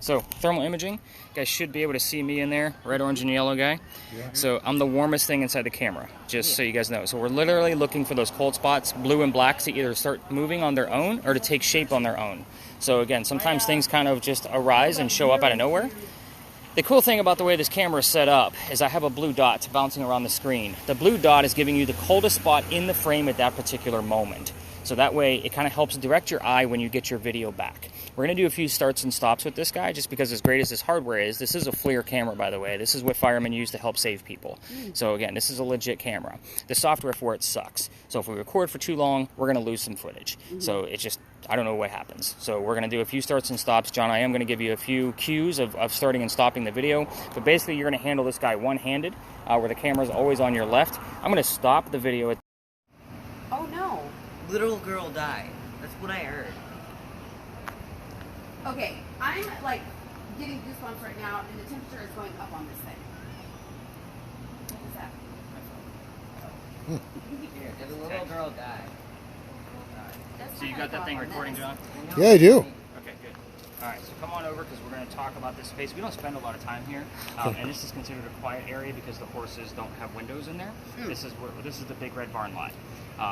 So, thermal imaging, you guys should be able to see me in there, red, orange, and yellow guy. Yeah. So, I'm the warmest thing inside the camera, just so you guys know. So, we're literally looking for those cold spots, blue and black, to either start moving on their own or to take shape on their own. So, again, sometimes things kind of just arise and show up out of nowhere. The cool thing about the way this camera is set up is I have a blue dot bouncing around the screen. The blue dot is giving you the coldest spot in the frame at that particular moment. So that way, it kind of helps direct your eye when you get your video back. We're going to do a few starts and stops with this guy, just because as great as this hardware is, this is a FLIR camera, by the way. This is what firemen use to help save people. So again, this is a legit camera. The software for it sucks. So if we record for too long, we're going to lose some footage. So it's just, I don't know what happens. So we're going to do a few starts and stops. John, I am going to give you a few cues of starting and stopping the video. But basically, you're going to handle this guy one-handed, where the camera is always on your left. I'm going to stop the video at... Oh, no. Little girl died. That's what I heard. Okay, I'm like getting goosebumps right now, and the temperature is going up on this thing. What is that? Here, did a little girl die? So you got that thing recording, John? Yeah, I do. Okay, good. All right, so come on over because we're going to talk about this space. We don't spend a lot of time here, and this is considered a quiet area because the horses don't have windows in there. This is the big red barn lot.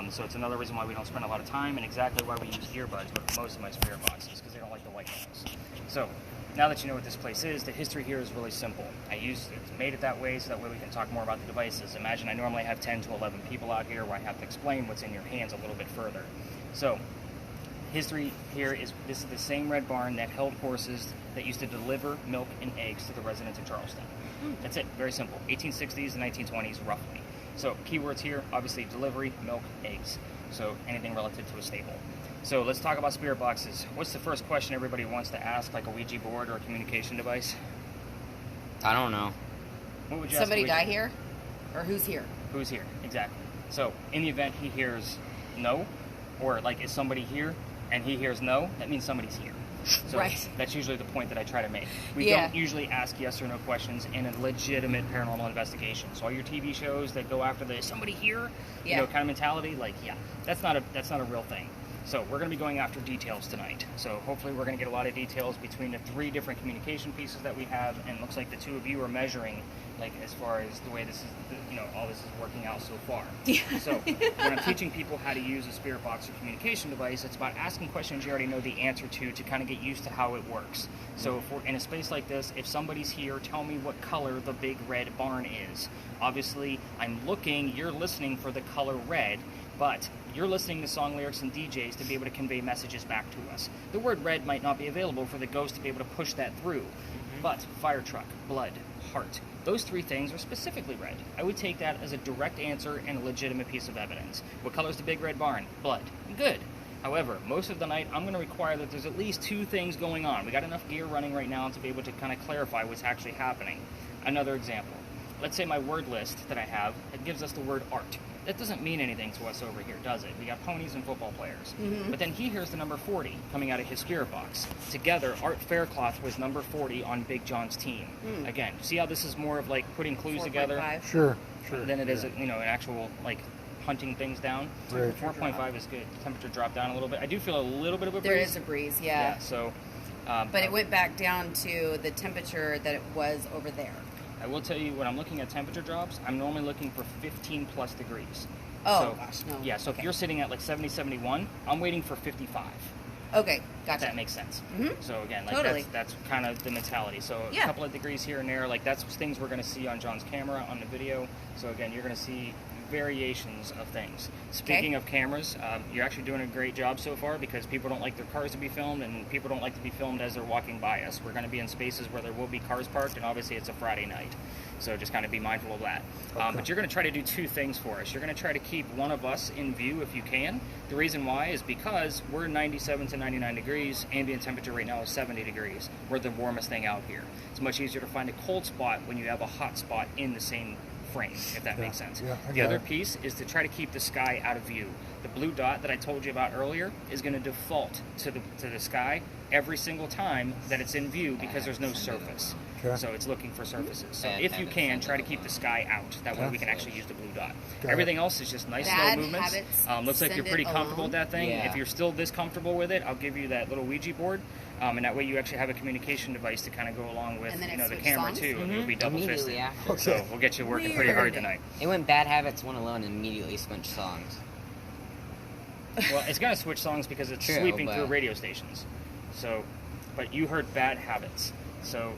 So it's another reason why we don't spend a lot of time, and exactly why we use earbuds with most of my spirit boxes, because they don't like the white noise. So now that you know what this place is, the history here is really simple. It's made it that way so that way we can talk more about the devices. Imagine I normally have 10 to 11 people out here where I have to explain what's in your hands a little bit further. So history here is this is the same red barn that held horses that used to deliver milk and eggs to the residents of Charleston. That's it. Very simple. 1860s and 1920s, roughly. So keywords here, obviously delivery, milk, eggs. So anything relative to a stable. So let's talk about spirit boxes. What's the first question everybody wants to ask, like a Ouija board or a communication device? I don't know. What would you Somebody ask die here? Or who's here? Who's here? Exactly. So in the event he hears no, or like is somebody here and he hears no, that means somebody's here. So right. That's usually the point that I try to make. We don't usually ask yes or no questions in a legitimate paranormal investigation. So all your TV shows that go after the "is somebody here," you know, kind of mentality, like that's not a real thing. So we're going to be going after details tonight. So hopefully we're going to get a lot of details between the 3 different communication pieces that we have, and it looks like the 2 of you are measuring, like as far as the way this is, all this is working out so far. So when I'm teaching people how to use a spirit box or communication device, it's about asking questions you already know the answer to kind of get used to how it works. So if we're in a space like this, if somebody's here, tell me what color the big red barn is. Obviously, you're listening for the color red, but you're listening to song lyrics and DJs to be able to convey messages back to us. The word red might not be available for the ghost to be able to push that through, but fire truck, blood, heart, those 3 things are specifically red. I would take that as a direct answer and a legitimate piece of evidence. What color is the big red barn? Blood. Good. However, most of the night, I'm going to require that there's at least 2 things going on. We got enough gear running right now to be able to kind of clarify what's actually happening. Another example. Let's say my word list that I have, it gives us the word art. That doesn't mean anything to us over here, does it? We got ponies and football players. But then he hears the number 40 coming out of his spirit box. Together, Art Faircloth was number 40 on Big John's team. Again, see how this is more of like putting clues together? Sure. Than it is, an actual, like, hunting things down. Right. 4.5 is good. The temperature dropped down a little bit. I do feel a little bit of a breeze. There is a breeze, yeah. So, but it went back down to the temperature that it was over there. I will tell you, when I'm looking at temperature drops, I'm normally looking for 15 plus degrees. Oh, gosh, no. Yeah, so if you're sitting at like 70, 71, I'm waiting for 55. Okay, gotcha. If that makes sense. So again, like Totally. that's kind of the mentality. So a couple of degrees here and there, like that's things we're going to see on John's camera, on the video. So again, you're going to see variations of things. Speaking of cameras, you're actually doing a great job so far, because people don't like their cars to be filmed, and people don't like to be filmed as they're walking by us. We're going to be in spaces where there will be cars parked, and obviously it's a Friday night. So just kind of be mindful of that. But you're going to try to do 2 things for us. You're going to try to keep one of us in view if you can. The reason why is because we're 97 to 99 degrees. Ambient temperature right now is 70 degrees. We're the warmest thing out here. It's much easier to find a cold spot when you have a hot spot in the same frame, if that makes sense. The other piece is to try to keep the sky out of view. The blue dot that I told you about earlier is going to default to the sky every single time that it's in view, because there's no surface. So it's looking for surfaces. So if you can, try to keep the sky out. That way we can actually use the blue dot. Everything else is just nice slow movements. Looks like you're pretty comfortable with that thing. If you're still this comfortable with it, I'll give you that little Ouija board. And that way you actually have a communication device to kind of go along with, the camera songs? too. And you'll be double fisted. Yeah. So we'll get you working pretty hard tonight. It went Bad Habits 101 and immediately switched songs. Well, it's going to switch songs because it's sweeping through radio stations. So, but you heard Bad Habits. So,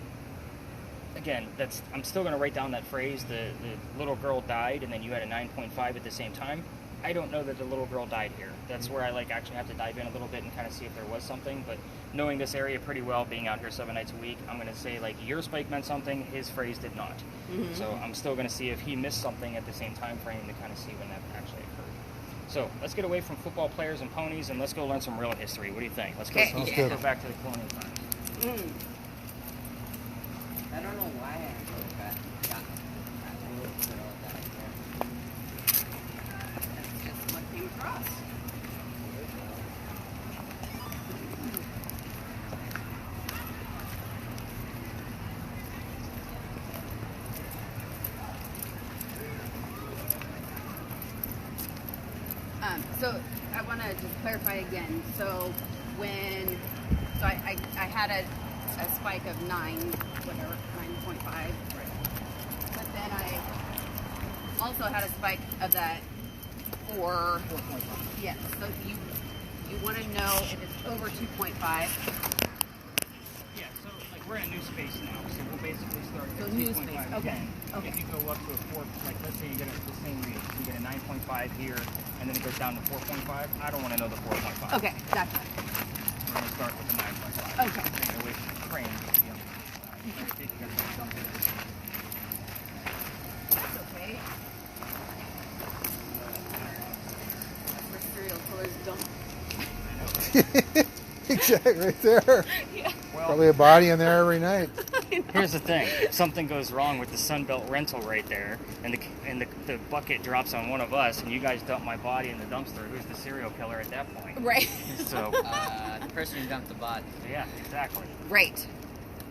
again, I'm still going to write down that phrase, the little girl died, and then you had a 9.5 at the same time. I don't know that the little girl died here. That's where I actually have to dive in a little bit and kind of see if there was something. But knowing this area pretty well, being out here 7 nights a week, I'm going to say your spike meant something, his phrase did not. Mm-hmm. So I'm still going to see if he missed something at the same time frame to kind of see when that actually occurred. So let's get away from football players and ponies and let's go learn some real history. What do you think? Let's go back to the colonial times. I don't know why I wrote that. That's just what came across. So I want to just clarify again. So I had a spike of 9.5, but then I also had a spike of that 4.5. Yes. So you want to know if it's over 2.5. Yeah. So we're in a new space now. So we'll basically start So at new 2.5 space. again. Okay. If you go up to a 4, let's say you get the same reading, you get a 9.5 here, and then it goes down to 4.5. I don't want to know the 4.5. Okay. Gotcha. We're going to start with the 9.5. Okay. Take it away from the crane. That's okay. That's where serial killers don't. Exactly, right there. Yeah. Well, Probably a body in there every night. here's the thing. If something goes wrong with the Sunbelt rental right there, and the bucket drops on one of us, and you guys dump my body in the dumpster, who's the serial killer at that point? Right. So, The person who dumped the body. yeah, exactly. Right.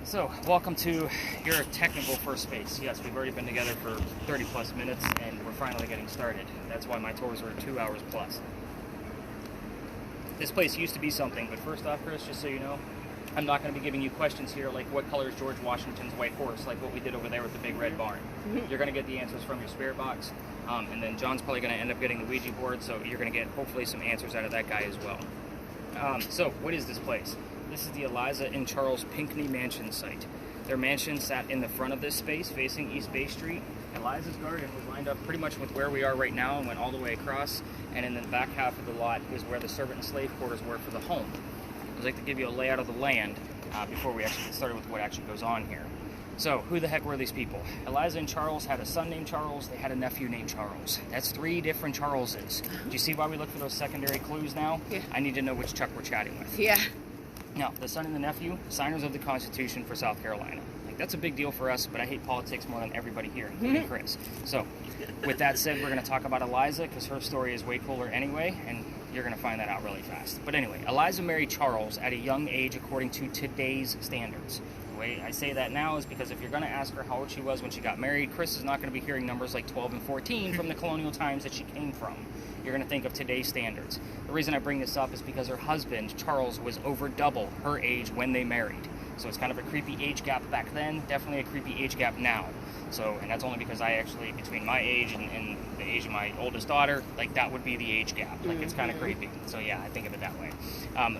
So, welcome to your technical first space. Yes, we've already been together for 30 plus minutes, and we're finally getting started. That's why my tours were 2 hours plus. This place used to be something, but first off, Chris, just so you know, I'm not going to be giving you questions here like what color is George Washington's white horse, like what we did over there with the big red barn. Mm-hmm. You're going to get the answers from your spirit box, and then John's probably going to end up getting the Ouija board, so you're going to get hopefully some answers out of that guy as well. So, what is this place? This is the Eliza and Charles Pinckney Mansion site. Their mansion sat in the front of this space, facing East Bay Street. Eliza's garden was lined up pretty much with where we are right now and went all the way across, and in the back half of the lot was where the servant and slave quarters were for the home. I'd like to give you a layout of the land before we actually get started with what actually goes on here. So, who the heck were these people? Eliza and Charles had a son named Charles. They had a nephew named Charles. That's 3 different Charleses. Do you see why we look for those secondary clues now? Yeah. I need to know which Chuck we're chatting with. Yeah. Now, the son and the nephew, signers of the Constitution for South Carolina. That's a big deal for us, but I hate politics more than everybody here, including Chris. So, with that said, we're going to talk about Eliza, because her story is way cooler anyway, and you're going to find that out really fast. But anyway, Eliza married Charles at a young age according to today's standards. The way I say that now is because if you're going to ask her how old she was when she got married, Chris is not going to be hearing numbers like 12 and 14 from the colonial times that she came from. You're going to think of today's standards. The reason I bring this up is because her husband, Charles, was over double her age when they married. So it's kind of a creepy age gap back then, definitely a creepy age gap now. So, and that's only because I actually, between my age and the age of my oldest daughter, that would be the age gap. It's kind of creepy. So yeah, I think of it that way.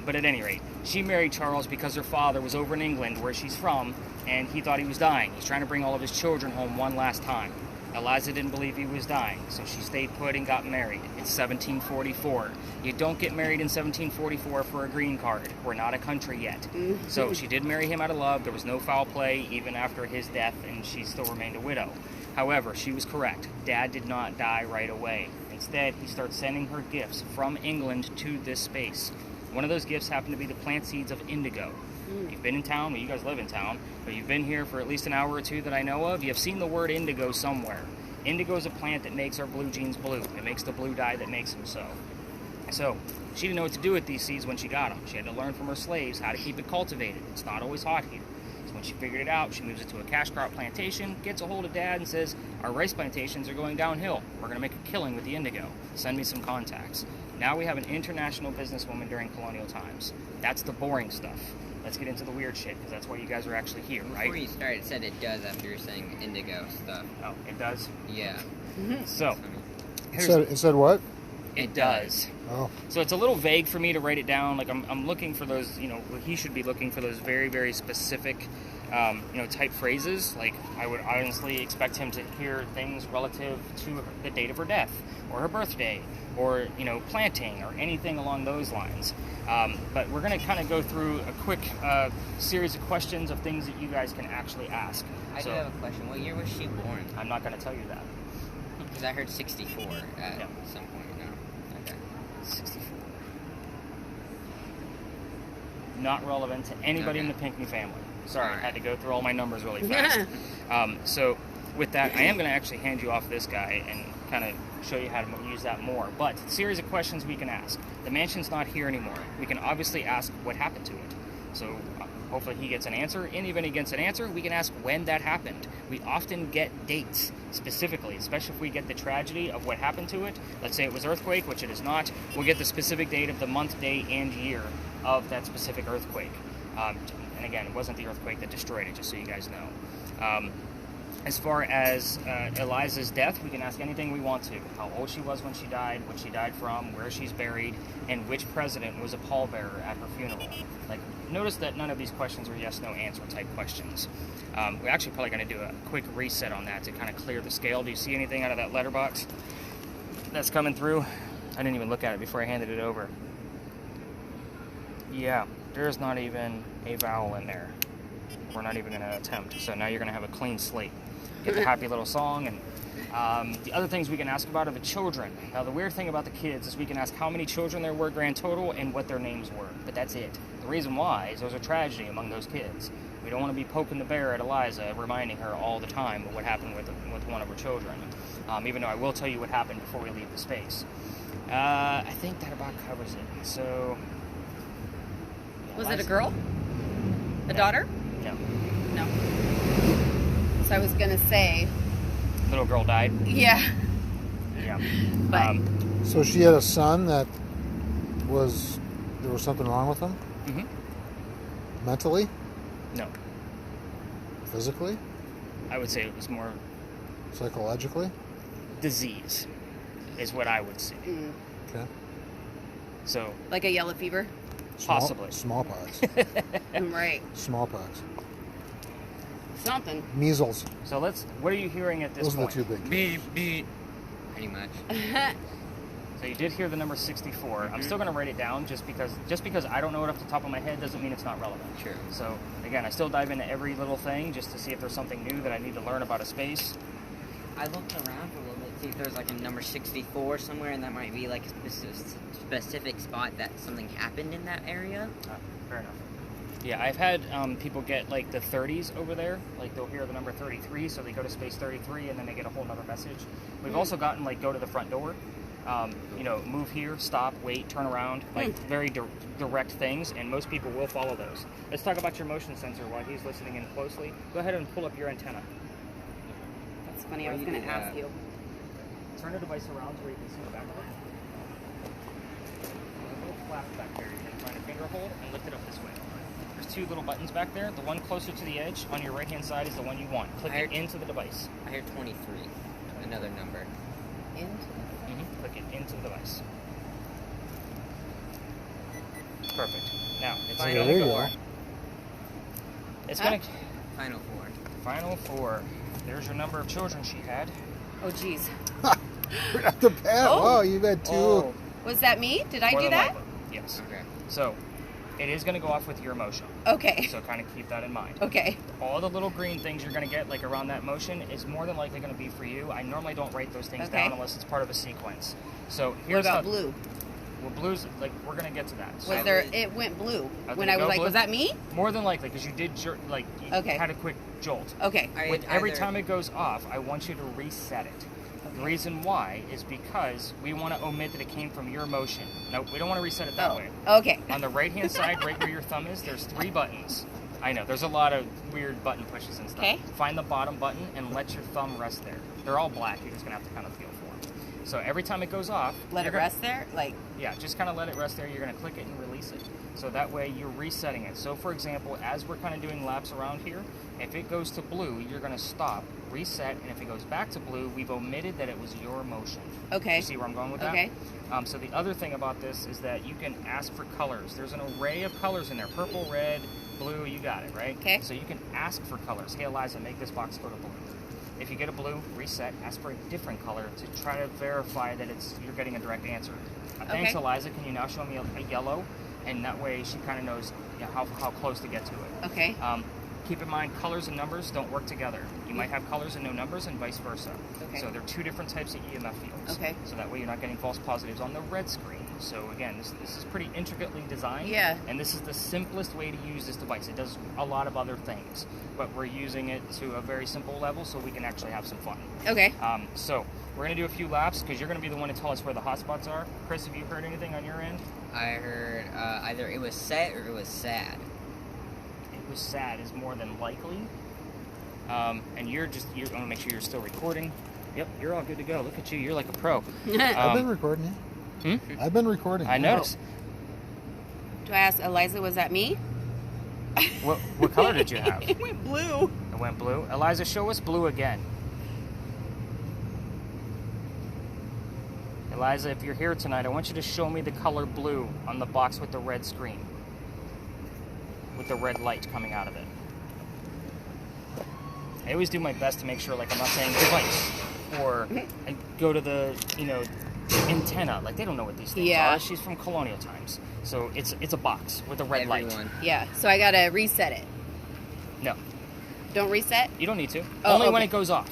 But at any rate, she married Charles because her father was over in England, where she's from, and he thought he was dying. He's trying to bring all of his children home one last time. Eliza didn't believe he was dying, so she stayed put and got married. It's 1744. You don't get married in 1744 for a green card. We're not a country yet. So she did marry him out of love. There was no foul play even after his death, and she still remained a widow. However, she was correct. Dad did not die right away. Instead, he starts sending her gifts from England to this space. One of those gifts happened to be the plant seeds of indigo. You've been in town, well, you guys live in town, but you've been here for at least an hour or two that I know of. You've seen the word indigo somewhere. Indigo is a plant that makes our blue jeans blue. It makes the blue dye that makes them so. So, she didn't know what to do with these seeds when she got them. She had to learn from her slaves how to keep it cultivated. It's not always hot here. So when she figured it out, she moves it to a cash crop plantation, gets a hold of Dad and says, our rice plantations are going downhill. We're going to make a killing with the indigo. Send me some contacts. Now we have an international businesswoman during colonial times. That's the boring stuff. let's get into the weird shit, because that's why you guys are actually here, right? Before you started, it said it does after you're saying indigo stuff. Oh, it does? Yeah. So, It said what? it does. Oh. So it's a little vague for me to write it down. Like I'm looking for those, he should be looking for those very, very specific, type phrases. Like I would honestly expect him to hear things relative to the date of her death or her birthday or, planting or anything along those lines. But we're going to kind of go through a quick series of questions of things that you guys can actually ask. I do have a question. What year was she born? I'm not going to tell you that. Because I heard 64 at some point. No. Okay. 64. Not relevant to anybody in the Pinckney family. Sorry, I had to go through all my numbers really fast. So with that, I am going to actually hand you off this guy and kind of show you how to use that more. But series of questions we can ask. The mansion's not here anymore. We can obviously ask what happened to it. So hopefully he gets an answer. In the event he gets an answer, we can ask when that happened. We often get dates specifically, especially if we get the tragedy of what happened to it. Let's say it was earthquake, which it is not. We'll get the specific date of the month, day, and year of that specific earthquake. And again, it wasn't the earthquake that destroyed it, just so you guys know. As far as Eliza's death, we can ask anything we want to. How old she was when she died, what she died from, where she's buried, and which president was a pallbearer at her funeral. Like, notice that none of these questions are yes/no answer type questions. We're actually probably going to do a quick reset on that to kind of clear the scale. Do you see anything out of that letterbox that's coming through? I didn't even look at it before I handed it over. Yeah, there's not even a vowel in there. We're not even going to attempt. So now you're going to have a clean slate. Get the happy little song. And the other things we can ask about are the children. Now, the weird thing about the kids is we can ask how many children there were grand total and what their names were. But that's it. The reason why is there's a tragedy among those kids. We don't want to be poking the bear at Eliza, reminding her all the time of what happened with one of her children. Even though I will tell you what happened before we leave the space. I think that about covers it. So... Was it a girl? A daughter? No. No. So I was going to say... Little girl died? Yeah. Yeah. But... So she had a son that there was something wrong with him? Mm-hmm. Mentally? No. Physically? I would say it was more... Psychologically? Disease is what I would say. Okay. So... Like a yellow fever? Possibly. Smallpox. Right. Smallpox. Something. Measles. So what are you hearing at this Those point? are the two big. Beep. Pretty much. So you did hear the number 64. I'm still going to write it down just because I don't know it off the top of my head doesn't mean it's not relevant. True. So again, I still dive into every little thing just to see if there's something new that I need to learn about a space. I looked around for a little bit, see if there's like a number 64 somewhere, and that might be like a specific spot that something happened in that area. Fair enough. Yeah, I've had people get like the 30s over there. Like they'll hear the number 33, so they go to space 33, and then they get a whole other message. We've also gotten like go to the front door, move here, stop, wait, turn around, like very direct things, and most people will follow those. Let's talk about your motion sensor while he's listening in closely. Go ahead and pull up your antenna. That's funny. I was going to ask you. Turn the device around to where you can see the back of it. There's a little flap back there. You can find a finger hold and lift it up this way. There's two little buttons back there. The one closer to the edge on your right-hand side is the one you want. Click it into the device. I heard 23, another number. Click it into the device. Perfect. Now, it's Final going to go. four. It's going to... Final four. Final four. There's your number of children she had. Oh, geez. Right off the bat. Oh. Wow, you've had two. Oh, Was that me? Did I more do than that? likely. Yes. Okay. So, it is going to go off with your motion. Okay. So kind of keep that in mind. Okay. All the little green things you're going to get, like around that motion, is more than likely going to be for you. I normally don't write those things down unless it's part of a sequence. So What here's about blue? Well, blue's like we're going to get to that. So Was there? It went blue when did I it was go like, blue? was that me? More than likely, because you did you had a quick jolt. Okay. With every time it goes off, I want you to reset it. The reason why is because we want to omit that it came from your motion. No, we don't want to reset it that way. Okay. On the right-hand side, right where your thumb is, there's 3 buttons. I know, there's a lot of weird button pushes and stuff. Okay. Find the bottom button and let your thumb rest there. They're all black. You're just going to have to kind of feel for them. So every time it goes off, Let it rest there? Like, yeah, just kind of let it rest there. You're going to click it and release it. So that way you're resetting it. So for example, as we're kind of doing laps around here, if it goes to blue, you're going to stop, reset, and if it goes back to blue, we've omitted that it was your motion. okay. You see where I'm going with that? Okay. So the other thing about this is that you can ask for colors. There's an array of colors in there. Purple, red, blue, you got it, right? Okay. So you can ask for colors. Hey, Eliza, make this box go to blue. If you get a blue, reset, ask for a different color to try to verify that you're getting a direct answer. Thanks, Okay. Eliza. Can you now show me a yellow? And that way she kind of knows how close to get to it. Okay. Keep in mind, colors and numbers don't work together. You might have colors and no numbers and vice versa. Okay. So they're two different types of EMF fields. Okay. So that way you're not getting false positives on the red screen. So again, this is pretty intricately designed. Yeah. And this is the simplest way to use this device. It does a lot of other things, but we're using it to a very simple level so we can actually have some fun. Okay. So we're going to do a few laps because you're going to be the one to tell us where the hot spots are. Chris, have you heard anything on your end? I heard either it was set or it was sad. It was sad is more than likely. And you're I want to make sure you're still recording. Yep, you're all good to go. Look at you. You're like a pro. I've been recording you. I've been recording. I noticed. Do I ask Eliza, was that me? What color did you have? It went blue. It went blue. Eliza, show us blue again. Eliza, if you're here tonight, I want you to show me the color blue on the box with the red screen. With the red light coming out of it. I always do my best to make sure, like, I'm not saying device. Or I go to the, antenna. Like, they don't know what these things are. She's from colonial times. So it's a box with a red light. Yeah, so I gotta reset it. No. Don't reset? You don't need to. Oh, Only when okay. it goes off.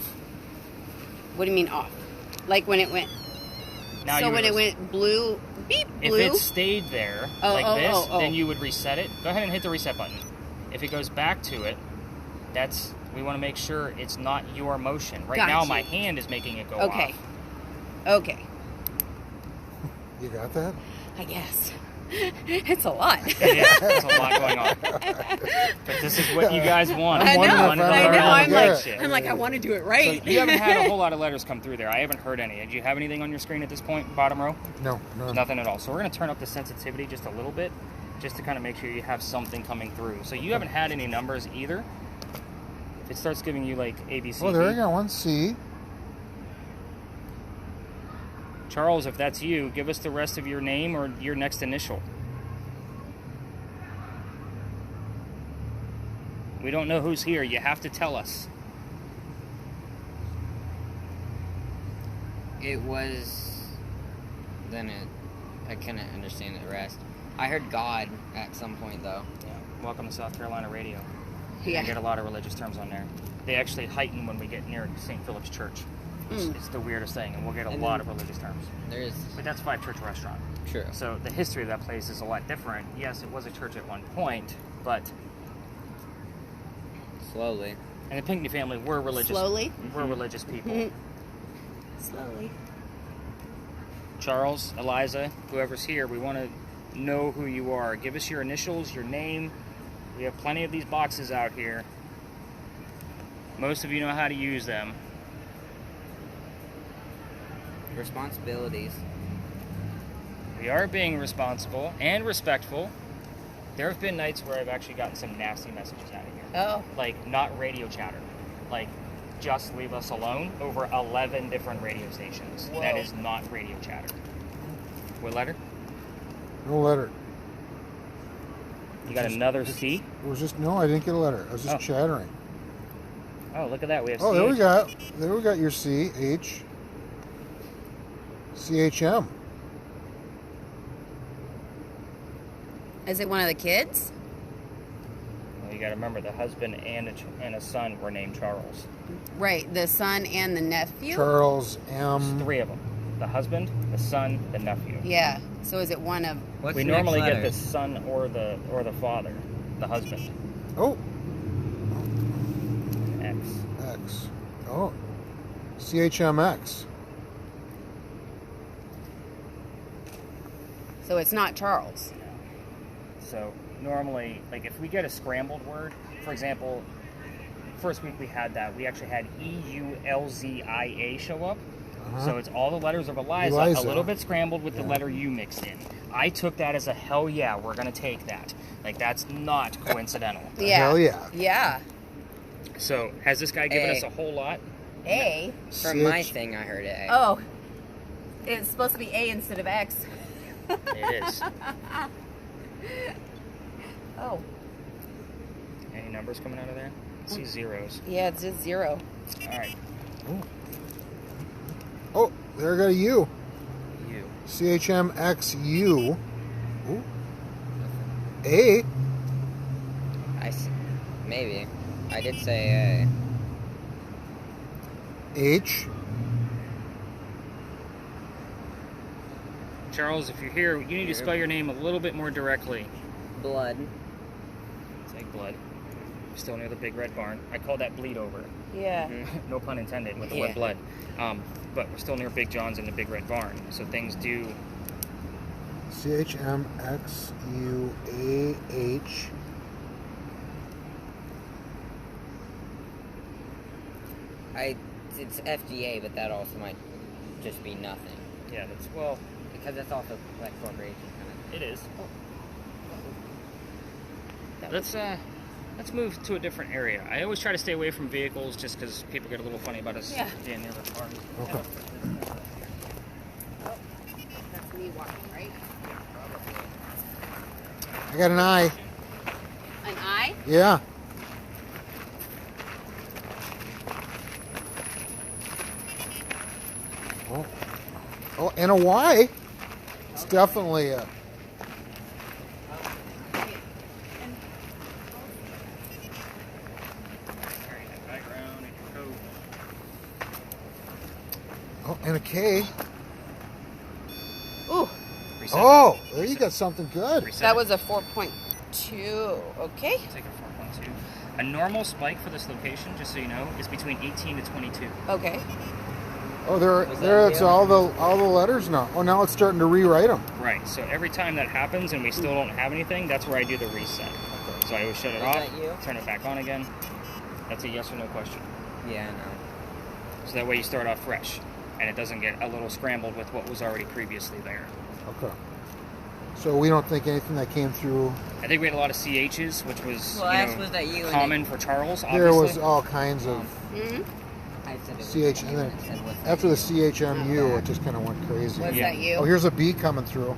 What do you mean off? Like when it went... Now so when it went blue, beep, blue? If it stayed there then you would reset it. Go ahead and hit the reset button. If it goes back to it, we want to make sure it's not your motion. Right now, my hand is making it go off. Okay. You got that? I guess. It's a lot. Yeah, there's a lot going on. But this is what you guys want. I know. I'm like, I want to do it right. So you haven't had a whole lot of letters come through there. I haven't heard any. Do you have anything on your screen at this point, bottom row? No. Nothing at all. So we're going to turn up the sensitivity just a little bit, just to kind of make sure you have something coming through. So you haven't had any numbers either. It starts giving you like ABC. Oh, there we go. One C. Charles, if that's you, give us the rest of your name or your next initial. We don't know who's here. You have to tell us. It was... I couldn't understand the rest. I heard God at some point, though. Yeah. Welcome to South Carolina Radio. Yeah. You get a lot of religious terms on there. They actually heighten when we get near St. Philip's Church. It's the weirdest thing, and we'll get a lot of religious terms. But that's Five Church Restaurant. True. So the history of that place is a lot different. Yes, it was a church at one point, but... Slowly. And the Pinckney family were religious. Slowly? We're religious people. Slowly. Charles, Eliza, whoever's here, we want to know who you are. Give us your initials, your name. We have plenty of these boxes out here. Most of you know how to use them. Responsibilities. We are being responsible and respectful. There have been nights where I've actually gotten some nasty messages out of here. Oh. Like, not radio chatter. Like, just leave us alone over 11 different radio stations. Whoa. That is not radio chatter. What letter? No letter. You got another C? It was just, no, I didn't get a letter. I was just chattering. Oh, look at that. We have Oh, CH. there we got your C, H, CHM. Is it one of the kids? Well, you got to remember, the husband and a son were named Charles. Right, the son and the nephew? Charles There's M. 3 of them. The husband, the son, the nephew. Yeah. So is it one of... What's We the next normally get letter? the son or the father, the husband. Oh, X. X. Oh, CHMX. So it's not Charles. So normally, like if we get a scrambled word, for example, first week we had that, we actually had EULZIA show up. So it's all the letters of Eliza, a little bit scrambled with the letter U mixed in. I took that as a hell yeah, we're going to take that. Like, that's not coincidental. Yeah. Hell yeah. Yeah. So, has this guy given us a whole lot? A. From my thing, I heard A. Oh. It's supposed to be A instead of X. It is. Oh. Any numbers coming out of there? I see zeros. Yeah, it's just 0. All right. Oh, there I got a U. U. CHMXU. Ooh. A. Maybe. I did say A. H. Charles, if you're here, you need to spell your name a little bit more directly. Blood. It's like blood. Still near the big red barn. I call that bleed over. Yeah. No pun intended with the wet blood. But we're still near Big John's in the big red barn. So things do... CHMXUAH. It's FDA, but that also might just be nothing. Yeah, that's... Well... Because that's also like corporation kind of. It is. Let's move to a different area. I always try to stay away from vehicles just because people get a little funny about us being near the farm. Okay. Oh, that's me walking, right? I got an I. An I? Yeah. Oh, and a Y. It's definitely a... Oh, and a K. Ooh. Reset. Oh, there you got something good. Reset That it. was a 4.2. Okay. Take a 4.2. A normal spike for this location, just so you know, is between 18 to 22. Okay. Oh, there it's all the letters now. Oh, now it's starting to rewrite them. Right. So every time that happens and we still don't have anything, that's where I do the reset. So I always shut it off, turn it back on again. That's a yes or no question. Yeah, no. So that way you start off fresh, and it doesn't get a little scrambled with what was already previously there. Okay. So we don't think anything that came through. I think we had a lot of CHs, which was, was that you common for Charles, obviously. There was all kinds of I said it was CH, and then after the CHMU, it just kind of went crazy. Was that you? Oh, here's a B coming through.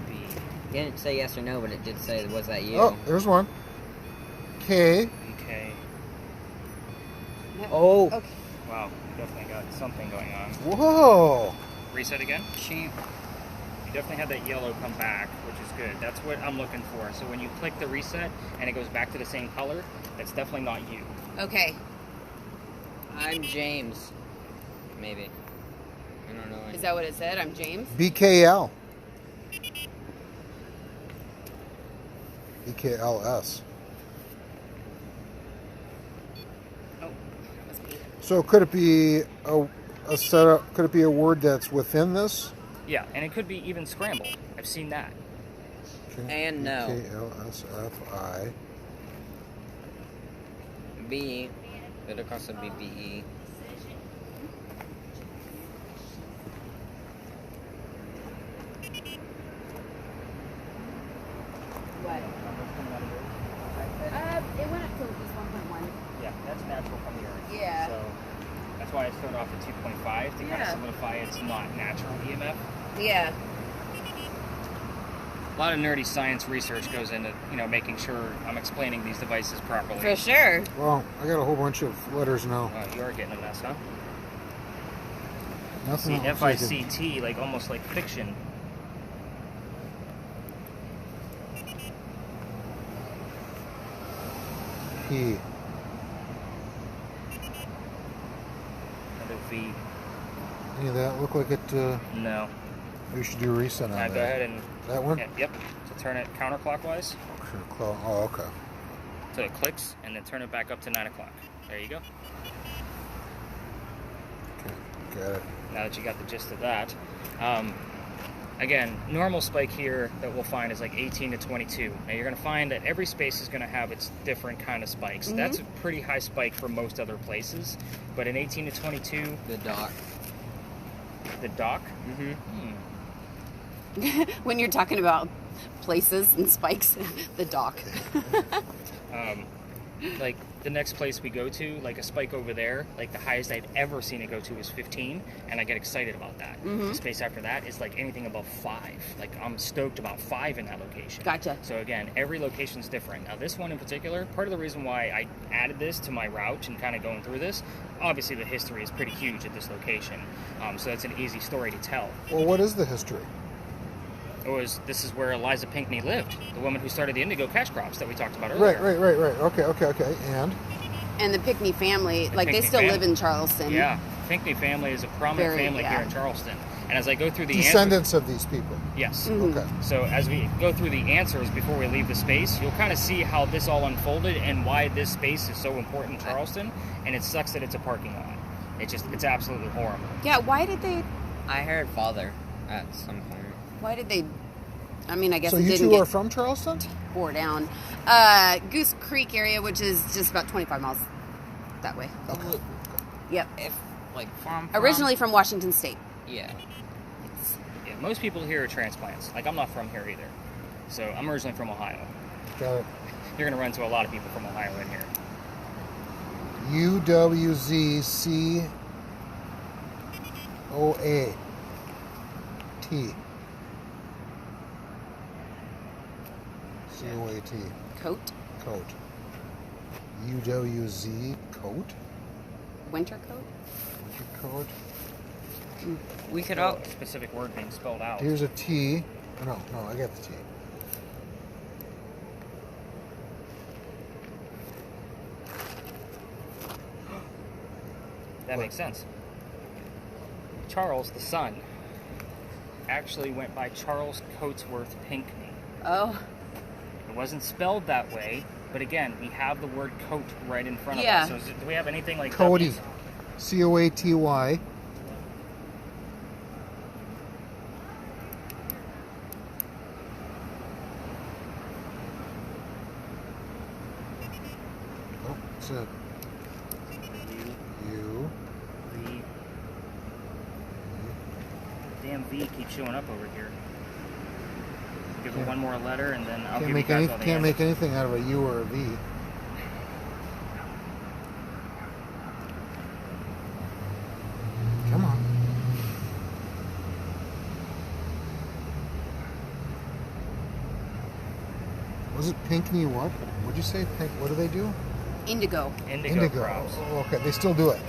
It didn't say yes or no, but it did say, was that you? Oh, there's one. K. Okay. Oh. Okay. Wow, definitely got something going on. Whoa. Reset again. Cheap. You definitely had that yellow come back, which is good. That's what I'm looking for. So when you click the reset and it goes back to the same color, that's definitely not you. Okay. I'm James. Maybe. I don't know. Is that what it said? I'm James? BKL. BKLS. Oh, that was me. So could it be a setup? Could it be a word that's within this? Yeah, and it could be even scrambled. I've seen that. Okay. And no. BKLSFI. B. It could also be BE. What? It went up to just 1.1. Yeah, that's natural from the earth. Yeah. So that's why I started off at 2.5 to kind of solidify it's not natural EMF. Yeah. A lot of nerdy science research goes into, making sure I'm explaining these devices properly. For sure. Well, I got a whole bunch of letters now. You are getting a mess, huh? Nothing See, else I can- FICT, like almost like fiction. P. Another V. Any of that look like it? No. We should do a reset on Now that. go ahead and... That one? Yep. So turn it counterclockwise. Oh, okay. So it clicks, and then turn it back up to 9 o'clock. There you go. Okay, got it. Now that you got the gist of that. Again, normal spike here that we'll find is like 18 to 22. Now you're going to find that every space is going to have its different kind of spikes. That's a pretty high spike for most other places. But in 18 to 22... The dot. The dock? When you're talking about places and spikes, the dock. Like the next place we go to, like a spike over there, like the highest I'd ever seen it go to is 15, and I get excited about that. The space after that is like anything above 5. Like I'm stoked about 5 in that location. Gotcha. So again, every location's different. Now this one in particular, part of the reason why I added this to my route and kind of going through this, obviously the history is pretty huge at this location, so it's an easy story to tell. Well, what is the history? This is where Eliza Pinckney lived, the woman who started the indigo cash crops that we talked about earlier. Right. Okay. And the Pinckney family, The like Pinckney they still live family. in Charleston. Yeah, Pinckney family is a prominent family here in Charleston. And as I go through the Descendants of these people. Yes. Okay. So as we go through the answers before we leave the space, you'll kind of see how this all unfolded and why this space is so important in Charleston. And it sucks that it's a parking lot. It's absolutely horrible. Yeah, why did they... I heard father at some point. Why did they... I mean, I guess So it you didn't two are get from Charleston? tore down. Goose Creek area, which is just about 25 miles that way. Okay. Yep. If, like, from... Originally from Washington State. Yeah. Yeah, most people here are transplants. Like, I'm not from here either. So I'm originally from Ohio. Got it. You're going to run into a lot of people from Ohio in here. UWZCOAT. COAT. Coat. Coat. UWZ coat? Winter coat. Winter coat. We could all... Specific word being spelled out. Here's a T. No, I got the T. That makes sense. Charles, the son, actually went by Charles Coatsworth Pinckney. Oh. It wasn't spelled that way, but again, we have the word coat right in front of Yeah. us. So do we have anything like Cody. W's? COATY. Oh, it's a U. V. Damn V keeps showing up over here. Give it one more letter, and then I'll give you guys all the Can't make answers. anything out of a U or a V. Come on. Was it Pinckney what? What'd you say? What do they do? Indigo. Indigo crops. Oh, okay. They still do it.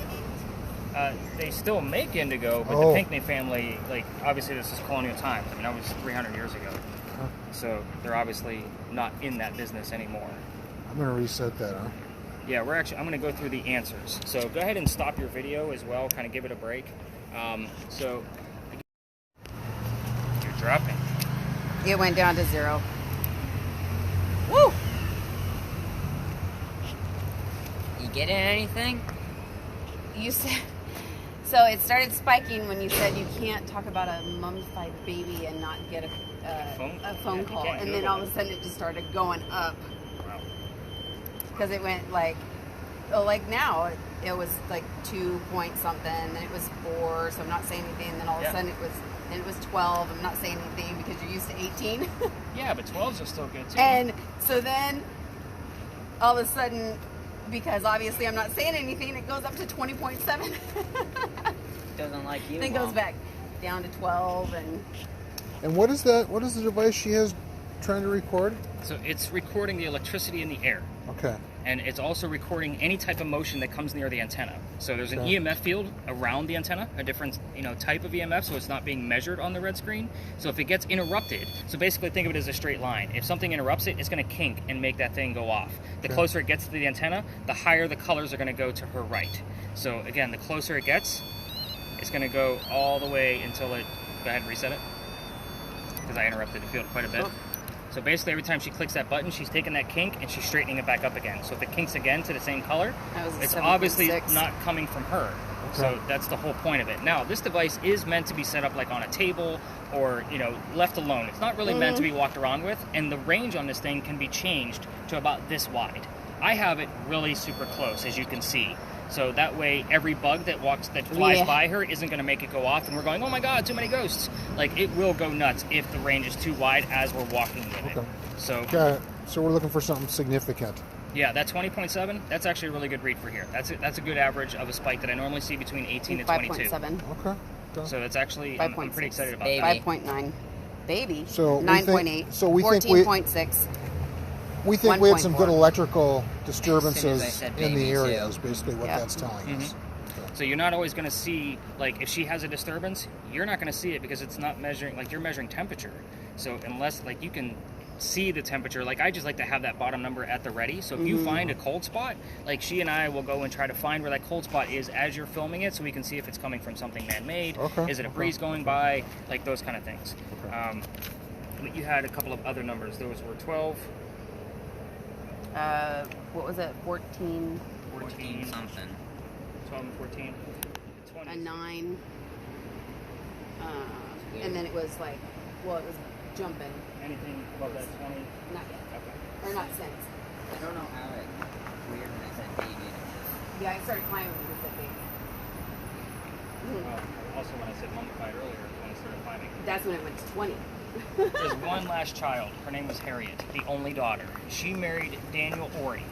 They still make indigo, but the Pinckney family, like, obviously this is colonial times. I mean, that was 300 years ago. Huh. So they're obviously not in that business anymore. I'm going to reset that, huh? Yeah, I'm going to go through the answers. So go ahead and stop your video as well, kind of give it a break. So you're dropping. It went down to 0. Woo! You getting anything? You said... So it started spiking when you said you can't talk about a mummified baby and not get a phone call. can't And then Google all of a sudden it just started going up. Wow. Because it went like now it was like 2 point something, then it was 4, so I'm not saying anything, and then all of a sudden it was 12, I'm not saying anything because you're used to 18. Yeah, but 12s are still good too. And so then all of a sudden, because obviously I'm not saying anything, it goes up to 20.7. Doesn't like you. Then goes back down to 12 And what is that? What is the device she has trying to record? So it's recording the electricity in the air. Okay. And it's also recording any type of motion that comes near the antenna. So there's an EMF field around the antenna, a different type of EMF, so it's not being measured on the red screen. So if it gets interrupted, so basically think of it as a straight line. If something interrupts it, it's going to kink and make that thing go off. The closer it gets to the antenna, the higher the colors are going to go to her right. So again, the closer it gets, it's going to go all the way until it... Go ahead and reset it. Because I interrupted the field quite a bit. Oh. So basically every time she clicks that button, she's taking that kink and she's straightening it back up again. So if it kinks again to the same color, it's obviously not coming from her. Okay. So that's the whole point of it. Now, this device is meant to be set up like on a table or, left alone. It's not really meant to be walked around with, and the range on this thing can be changed to about this wide. I have it really super close, as you can see. So that way, every bug that flies by her isn't going to make it go off, and we're going, oh my god, too many ghosts. Like, it will go nuts if the range is too wide as we're walking with it. So we're looking for something significant. Yeah, that 20.7, that's actually a really good read for here. That's a good average of a spike that I normally see between 18 and 22. 5.7. Okay. So it's actually, I'm pretty excited about Baby. that. 5.9. Baby. So 9.8. So we 14.6. We think we had some good electrical disturbances As soon as I said in the baby, area too. is basically what that's telling us. So you're not always going to see, like, if she has a disturbance, you're not going to see it because it's not measuring, like, you're measuring temperature. So unless, like, you can see the temperature, like, I just like to have that bottom number at the ready. So if you find a cold spot, like, she and I will go and try to find where that cold spot is as you're filming it, so we can see if it's coming from something man-made. Is it a breeze going by? Like, those kind of things. You had a couple of other numbers. Those were 12. What was it? 14. 14 something. 12 and 14. 20. A 9. And then it was like, well, it was jumping. Anything above that 20? Not yet. Okay. Or not since. I don't know how it weird when I said baby. Yeah, I started climbing when I said baby. Also, when I said mummified earlier, when I started climbing. That's when it went to 20. There's one last child. Her name was Harriet, the only daughter. She married Daniel Ori.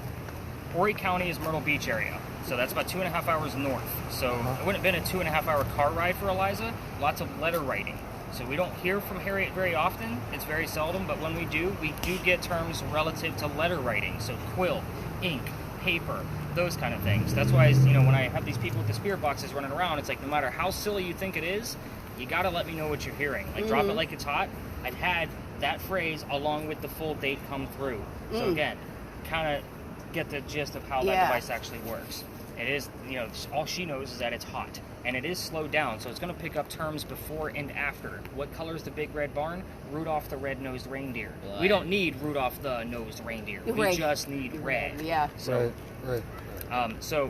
Ori County is Myrtle Beach area, so that's about 2.5 hours north. So it wouldn't have been a 2.5 hour car ride for Eliza. Lots of letter writing. So we don't hear from Harriet very often. It's very seldom, but when we do get terms relative to letter writing. So quill, ink, paper, those kind of things. That's why, when I have these people with the spirit boxes running around, it's like no matter how silly you think it is, you gotta let me know what you're hearing. Like, drop it like it's hot. I've had that phrase along with the full date come through. So again, kind of get the gist of how that device actually works. It is, all she knows is that it's hot. And it is slowed down, so it's going to pick up terms before and after. What color is the big red barn? Rudolph the red-nosed reindeer. Blood. We don't need Rudolph the nosed reindeer. We just need red. Yeah. So, Right. So,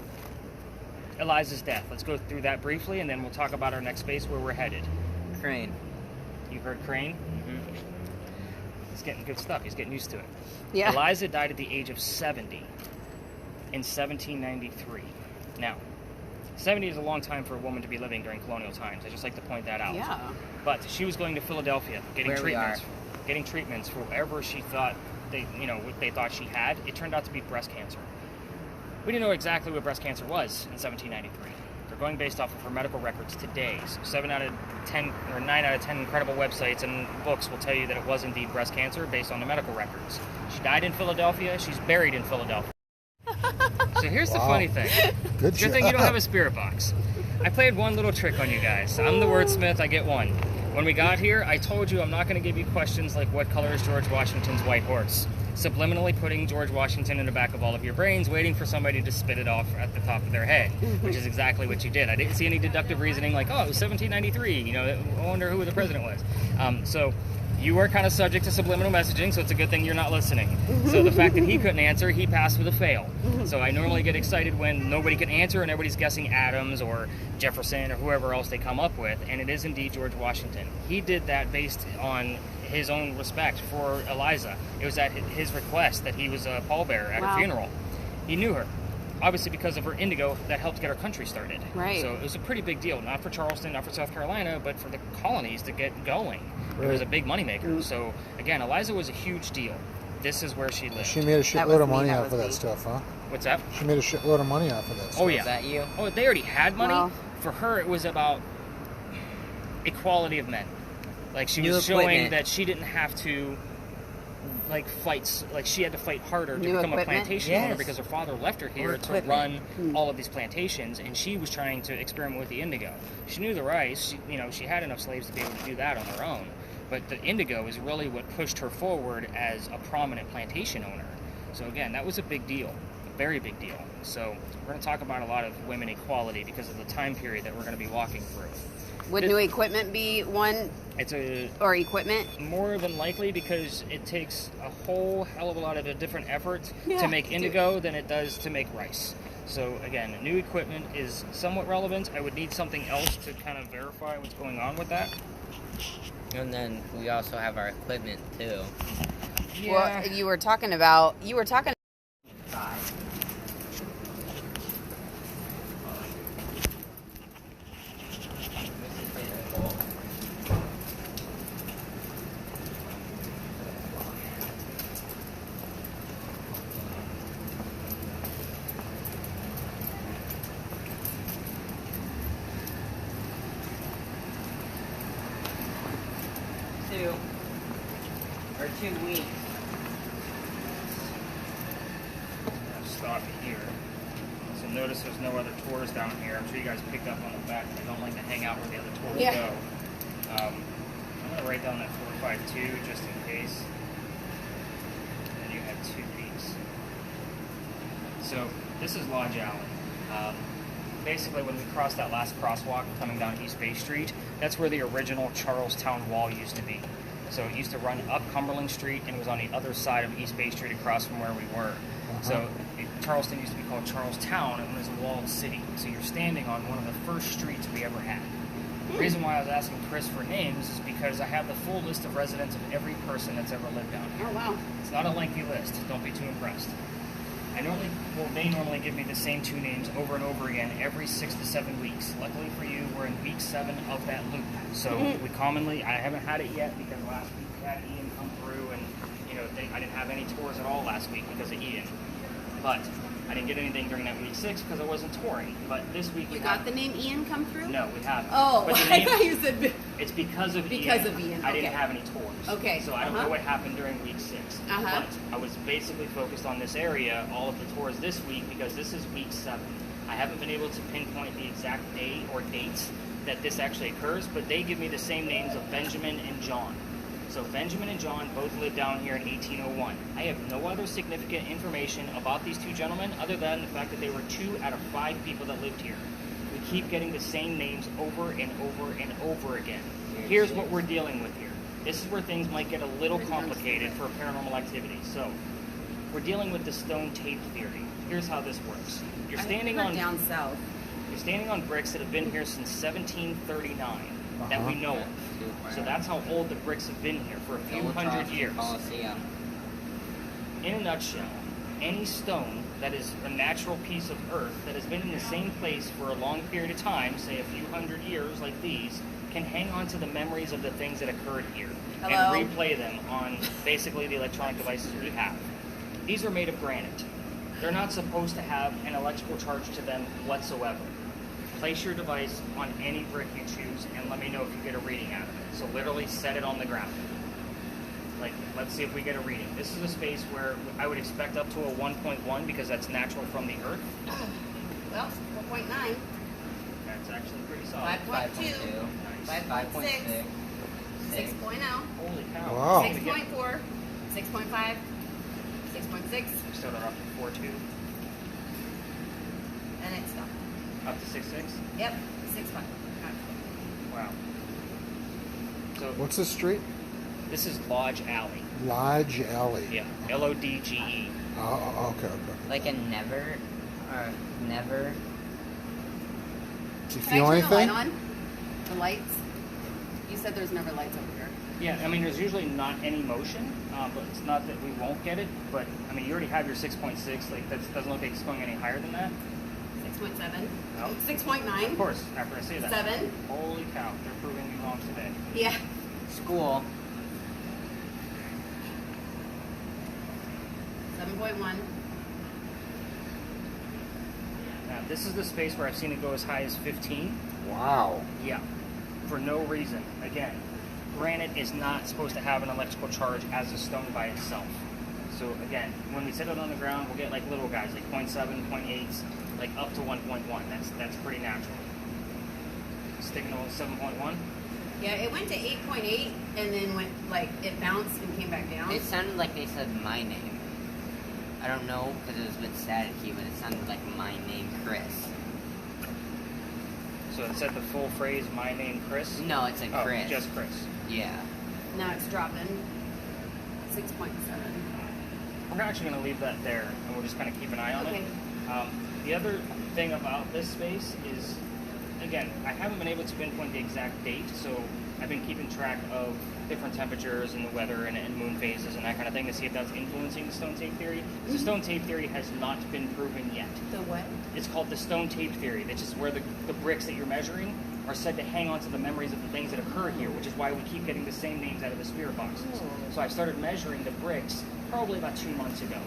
Eliza's death. Let's go through that briefly, and then we'll talk about our next space where we're headed. Crane. You heard crane? He's getting good stuff. He's getting used to it. Yeah. Eliza died at the age of 70 in 1793. Now, 70 is a long time for a woman to be living during colonial times. I just like to point that out. Yeah. But she was going to Philadelphia, getting treatments for whatever she thought what they thought she had. It turned out to be breast cancer. We didn't know exactly what breast cancer was in 1793. They're going based off of her medical records today. So 7 out of 10 or 9 out of 10 incredible websites and books will tell you that it was indeed breast cancer based on the medical records. She died in Philadelphia. She's buried in Philadelphia. So here's the funny thing. Good thing you don't have a spirit box. I played one little trick on you guys. I'm the wordsmith. I get one. When we got here, I told you I'm not going to give you questions like what color is George Washington's white horse. Subliminally putting George Washington in the back of all of your brains, waiting for somebody to spit it off at the top of their head, which is exactly what you did. I didn't see any deductive reasoning like, oh, it was 1793. I wonder who the president was. So you were kind of subject to subliminal messaging, so it's a good thing you're not listening. So the fact that he couldn't answer, he passed with a fail. So I normally get excited when nobody can answer and everybody's guessing Adams or Jefferson or whoever else they come up with, and it is indeed George Washington. He did that based on his own respect for Eliza. It was at his request that he was a pallbearer at her funeral. He knew her. Obviously, because of her indigo, that helped get our country started. Right. So it was a pretty big deal, not for Charleston, not for South Carolina, but for the colonies to get going. It was a big moneymaker. So, again, Eliza was a huge deal. This is where she lived. She made a shitload of money off of that stuff, huh? What's that? She made a shitload of money off of that stuff. Oh, yeah. Is that you? Oh, they already had money. Well, for her, it was about equality of men. Like, she was showing that she didn't have to she had to fight harder to become a plantation owner because her father left her here to run all of these plantations, and she was trying to experiment with the indigo. She knew the rice. She had enough slaves to be able to do that on her own. But the indigo is really what pushed her forward as a prominent plantation owner. So again, that was a big deal, a very big deal. So we're going to talk about a lot of women equality because of the time period that we're going to be walking through. Would new equipment be one? Or equipment? More than likely, because it takes a whole hell of a lot of a different effort to make indigo than it does to make rice. So again, new equipment is somewhat relevant. I would need something else to kind of verify what's going on with that. And then we also have our equipment too. Yeah. Well, you were talking about. 2 weeks. Stop here. So notice there's no other tours down here. I'm sure you guys picked up on the fact that I don't like to hang out where the other tours go. I'm going to write down that 452 just in case. And you had 2 weeks. So this is Lodge Alley. Basically, when we crossed that last crosswalk coming down East Bay Street, that's where the original Charlestown Wall used to be. So it used to run up Cumberland Street and it was on the other side of East Bay Street across from where we were. So Charleston used to be called Charlestown, and it was a walled city. So you're standing on one of the first streets we ever had. The reason why I was asking Chris for names is because I have the full list of residents of every person that's ever lived down here. Oh, wow. It's not a lengthy list. Don't be too impressed. They normally give me the same 2 names over and over again every 6 to 7 weeks. Luckily for you, we're in week 7 of that loop. So I haven't had it yet because last week we had Ian come through, and I didn't have any tours at all last week because of Ian. But I didn't get anything during that week 6 because I wasn't touring. But this week you got the name Ian come through? No, we haven't. Oh, but I thought you said it's because of Ian. I didn't have any tours. Okay. So I don't know what happened during week 6. But I was basically focused on this area, all of the tours this week, because this is week 7. I haven't been able to pinpoint the exact day or dates that this actually occurs, but they give me the same names of Benjamin and John. So Benjamin and John both lived down here in 1801. I have no other significant information about these 2 gentlemen other than the fact that they were 2 out of 5 people that lived here. We keep getting the same names over and over and over again. Here's what we're dealing with here. This is where things might get a little complicated for paranormal activity. So we're dealing with the stone tape theory. Here's how this works. You're standing on down south. You're standing on bricks that have been here since 1739 that we know of. So that's how old the bricks have been here, for a few hundred years. In a nutshell, any stone that is a natural piece of earth that has been in the same place for a long period of time, say a few hundred years like these, can hang on to the memories of the things that occurred here and replay them on basically the electronic devices we have. These are made of granite. They're not supposed to have an electrical charge to them whatsoever. Place your device on any brick you choose and let me know if you get a reading out of it. So literally set it on the ground. Let's see if we get a reading. This is a space where I would expect up to a 1.1 because that's natural from the earth. Well, 4.9. That's actually pretty solid. 5.2. 5.6. 6.0. Holy cow. Wow. 6.4. 6.5. 6.6. We started off at 4.2. And it stopped. Up to 6.6? Yep, 6.5. Wow. So What's this street? this is Lodge Alley. Lodge Alley. Yeah, Lodge. Oh, okay. Like a never. Do you Can feel I turn anything? the light on? The lights? You said there's never lights over here. Yeah, I mean, there's usually not any motion, but it's not that we won't get it. But I mean, you already have your 6.6. Like that doesn't look like it's going any higher than that. 6.7. No. 6.9. Of course, after I say that. 7. Holy cow, they're proving me wrong today. Yeah. School. 7.1. Now, this is the space where I've seen it go as high as 15. Wow. Yeah, for no reason. Again, granite is not supposed to have an electrical charge as a stone by itself. So again, when we set it on the ground, we'll get like little guys, like 0.7, 0.8s, like up to 1.1. That's pretty natural. Sticking to 7.1. Yeah, it went to 8.8 and then went it bounced and came back down. It sounded like they said my name. I don't know because it was a bit staticky, but it sounded like my name, Chris. So it said the full phrase, "My name, Chris." No, it said Chris. Just Chris. Yeah. Now it's dropping. 6.7. We're actually going to leave that there, and we'll just kind of keep an eye on Okay. it. The other thing about this space is, again, I haven't been able to pinpoint the exact date, so I've been keeping track of different temperatures and the weather and moon phases and that kind of thing to see if that's influencing the stone tape theory. The stone tape theory has not been proven yet. The what? It's called the stone tape theory, which is where the bricks that you're measuring are said to hang on to the memories of the things that occur here, which is why we keep getting the same names out of the spirit boxes. Oh. So I started measuring the bricks probably about 2 months ago.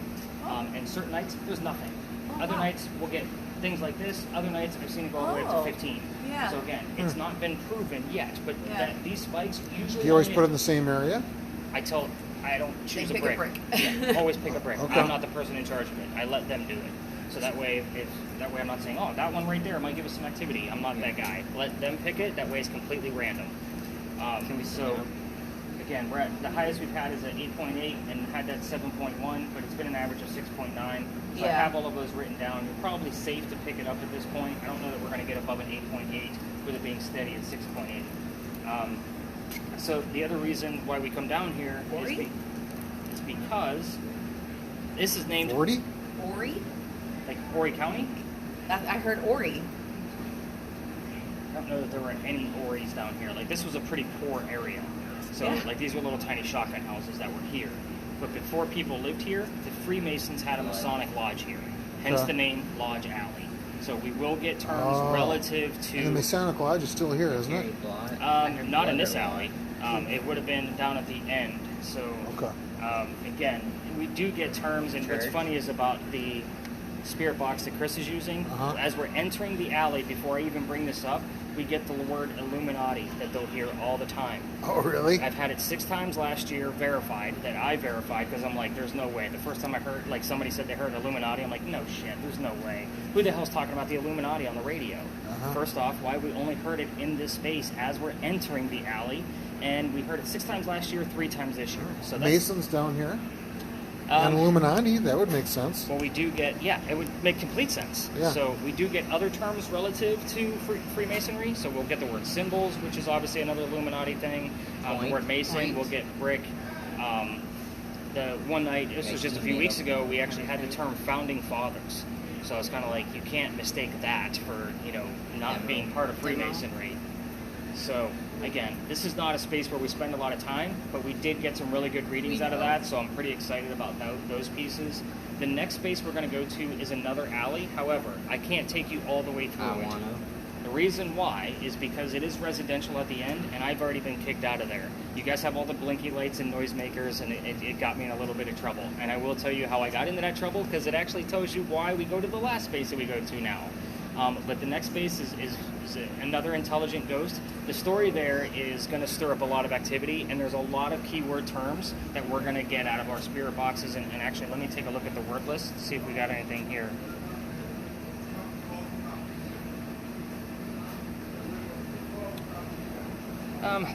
And certain nights, there's nothing. Other nights, we'll get things like this. Other nights, I've seen it go all the way up to 15. Yeah. So again, it's not been proven yet, but these spikes usually... Do you always put it in the same area? I tell I don't choose a pick brick. a brick. Yeah, always pick a brick. Okay. I'm not the person in charge of it. I let them do it. So that way, I'm not saying, oh, that one right there might give us some activity. I'm not that guy. Let them pick it. That way, it's completely random. Again, we're at the highest we've had is at 8.8, and had that 7.1, but it's been an average of 6.9. So I have all of those written down. You're probably safe to pick it up at this point. I don't know that we're going to get above an 8.8 with it being steady at 6.8. So the other reason why we come down here is because this is named Ori? Ori? like Horry County. I heard Ori. I don't know that there were any Oris down here. Like, this was a pretty poor area. So, like, these were little tiny shotgun houses that were here. But before people lived here, the Freemasons had a Masonic lodge here. Hence the name Lodge Alley. So we will get terms relative to... And the Masonic Lodge is still here, isn't it? Not in this alley. It would have been down at the end. So, again, we do get terms. And what's funny is about the spirit box that Chris is using, as we're entering the alley, before I even bring this up, we get the word Illuminati that they'll hear all the time. Oh, really? I've had it 6 times last year verified, that I verified, because I'm like, there's no way. The first time I heard, like, somebody said they heard Illuminati, I'm like, no shit, there's no way. Who the hell's talking about the Illuminati on the radio? First off, why we only heard it in this space as we're entering the alley, and we heard it 6 times last year, 3 times this year. So that's, Masons down here? And Illuminati, that would make sense. Well, we do get, it would make complete sense. Yeah. So we do get other terms relative to Freemasonry. So we'll get the word symbols, which is obviously another Illuminati thing. The word Mason, we'll get brick. The one night, this was just a few weeks ago, we actually had the term Founding Fathers. So it's kind of like, you can't mistake that for, not being part of Freemasonry. So, again, this is not a space where we spend a lot of time, but we did get some really good readings out of that, so I'm pretty excited about those pieces. The next space we're going to go to is another alley. However, I can't take you all the way through it. The reason why is because it is residential at the end, and I've already been kicked out of there. You guys have all the blinky lights and noisemakers, and it got me in a little bit of trouble. And I will tell you how I got into that trouble, because it actually tells you why we go to the last space that we go to now. But the next space is another intelligent ghost. The story there is going to stir up a lot of activity, and there's a lot of keyword terms that we're going to get out of our spirit boxes. And actually, let me take a look at the word list to see if we got anything here.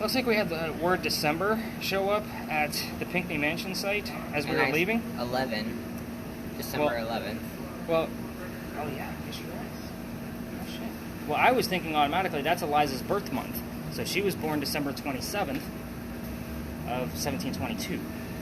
Looks like we had the word December show up at the Pinckney Mansion site as we were leaving. December 11th. Well, oh yeah, yes, you're right. Oh shit. Well, I was thinking automatically that's Eliza's birth month. So she was born December 27th of 1722.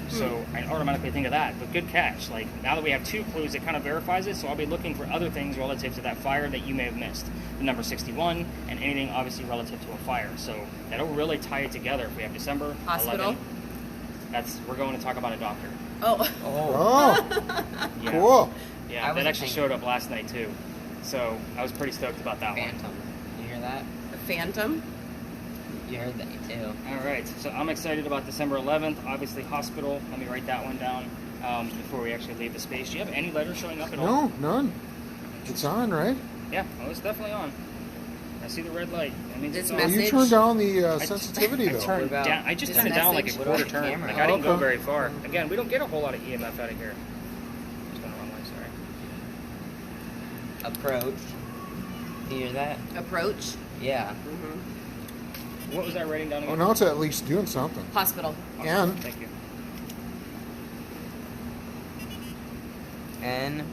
So I automatically think of that. But good catch. Like, now that we have 2 clues, it kind of verifies it. So I'll be looking for other things relative to that fire that you may have missed. The number 61 and anything obviously relative to a fire. So that'll really tie it together. If we have December Hospital. 11, we're going to talk about a doctor. Yeah. Cool. Yeah, that actually showed up last night too. So I was pretty stoked about that Phantom. You hear that? The Phantom? You heard that too. All right, so I'm excited about December 11th. Obviously, hospital. Let me write that one down before we actually leave the space. Do you have any letters showing up at all? No, none. It's on, right? Yeah, well, it's definitely on. I see the red light. That means This it's on. message- You turned down the sensitivity, though. I just turned it down like a message? quarter turn. Camera. Like, I didn't go Okay. very far. Again, we don't get a whole lot of EMF out of here. Just going the wrong way, sorry. Approach. You hear that? Approach. Yeah. What was that writing down Oh, again? now it's at least doing something. Hospital. Okay, And- thank you. N.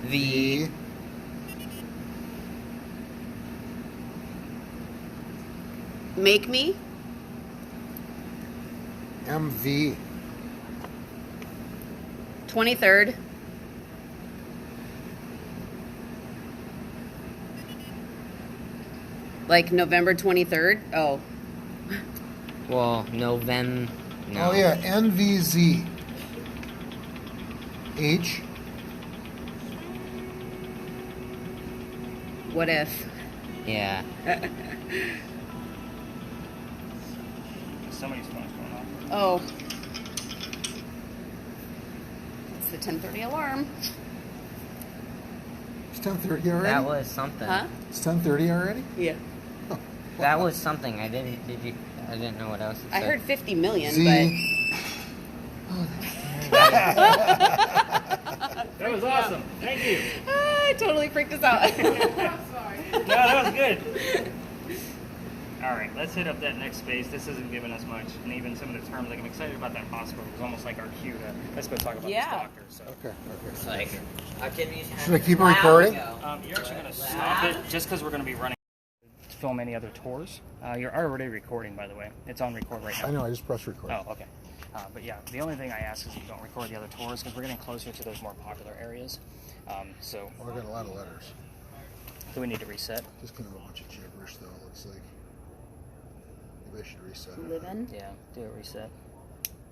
V. Make me. MV. 23rd. Like November 23rd? Oh. Well, November. No. Oh, yeah, NVZ. H. What if? Yeah. Somebody's phone's going off. Oh. It's the 10:30 alarm. It's 10:30 already? That was something. Huh? It's 10:30 already? Yeah. That was something. I didn't know what else it I said. heard 50 million, Z. but That was awesome. Thank you. I totally freaked us out. No, that was good. All right, let's hit up that next space. This isn't giving us much, and even some of the terms. Like, I'm excited about that hospital. It's almost like our cue to let's go talk about this doctor. So. Okay. It's like activities. Should I keep it recording? You're actually going to stop it just because we're going to be running to film any other tours. You're already recording, by the way. It's on record right now. I know. I just pressed record. Oh, okay. But yeah, the only thing I ask is you don't record the other tours because we're getting closer to those more popular areas. So. Well, I got a lot of letters. Do we need to reset? Just kind of a bunch of gibberish, though. It looks like. Maybe I should reset it. Live in? Yeah, do a reset.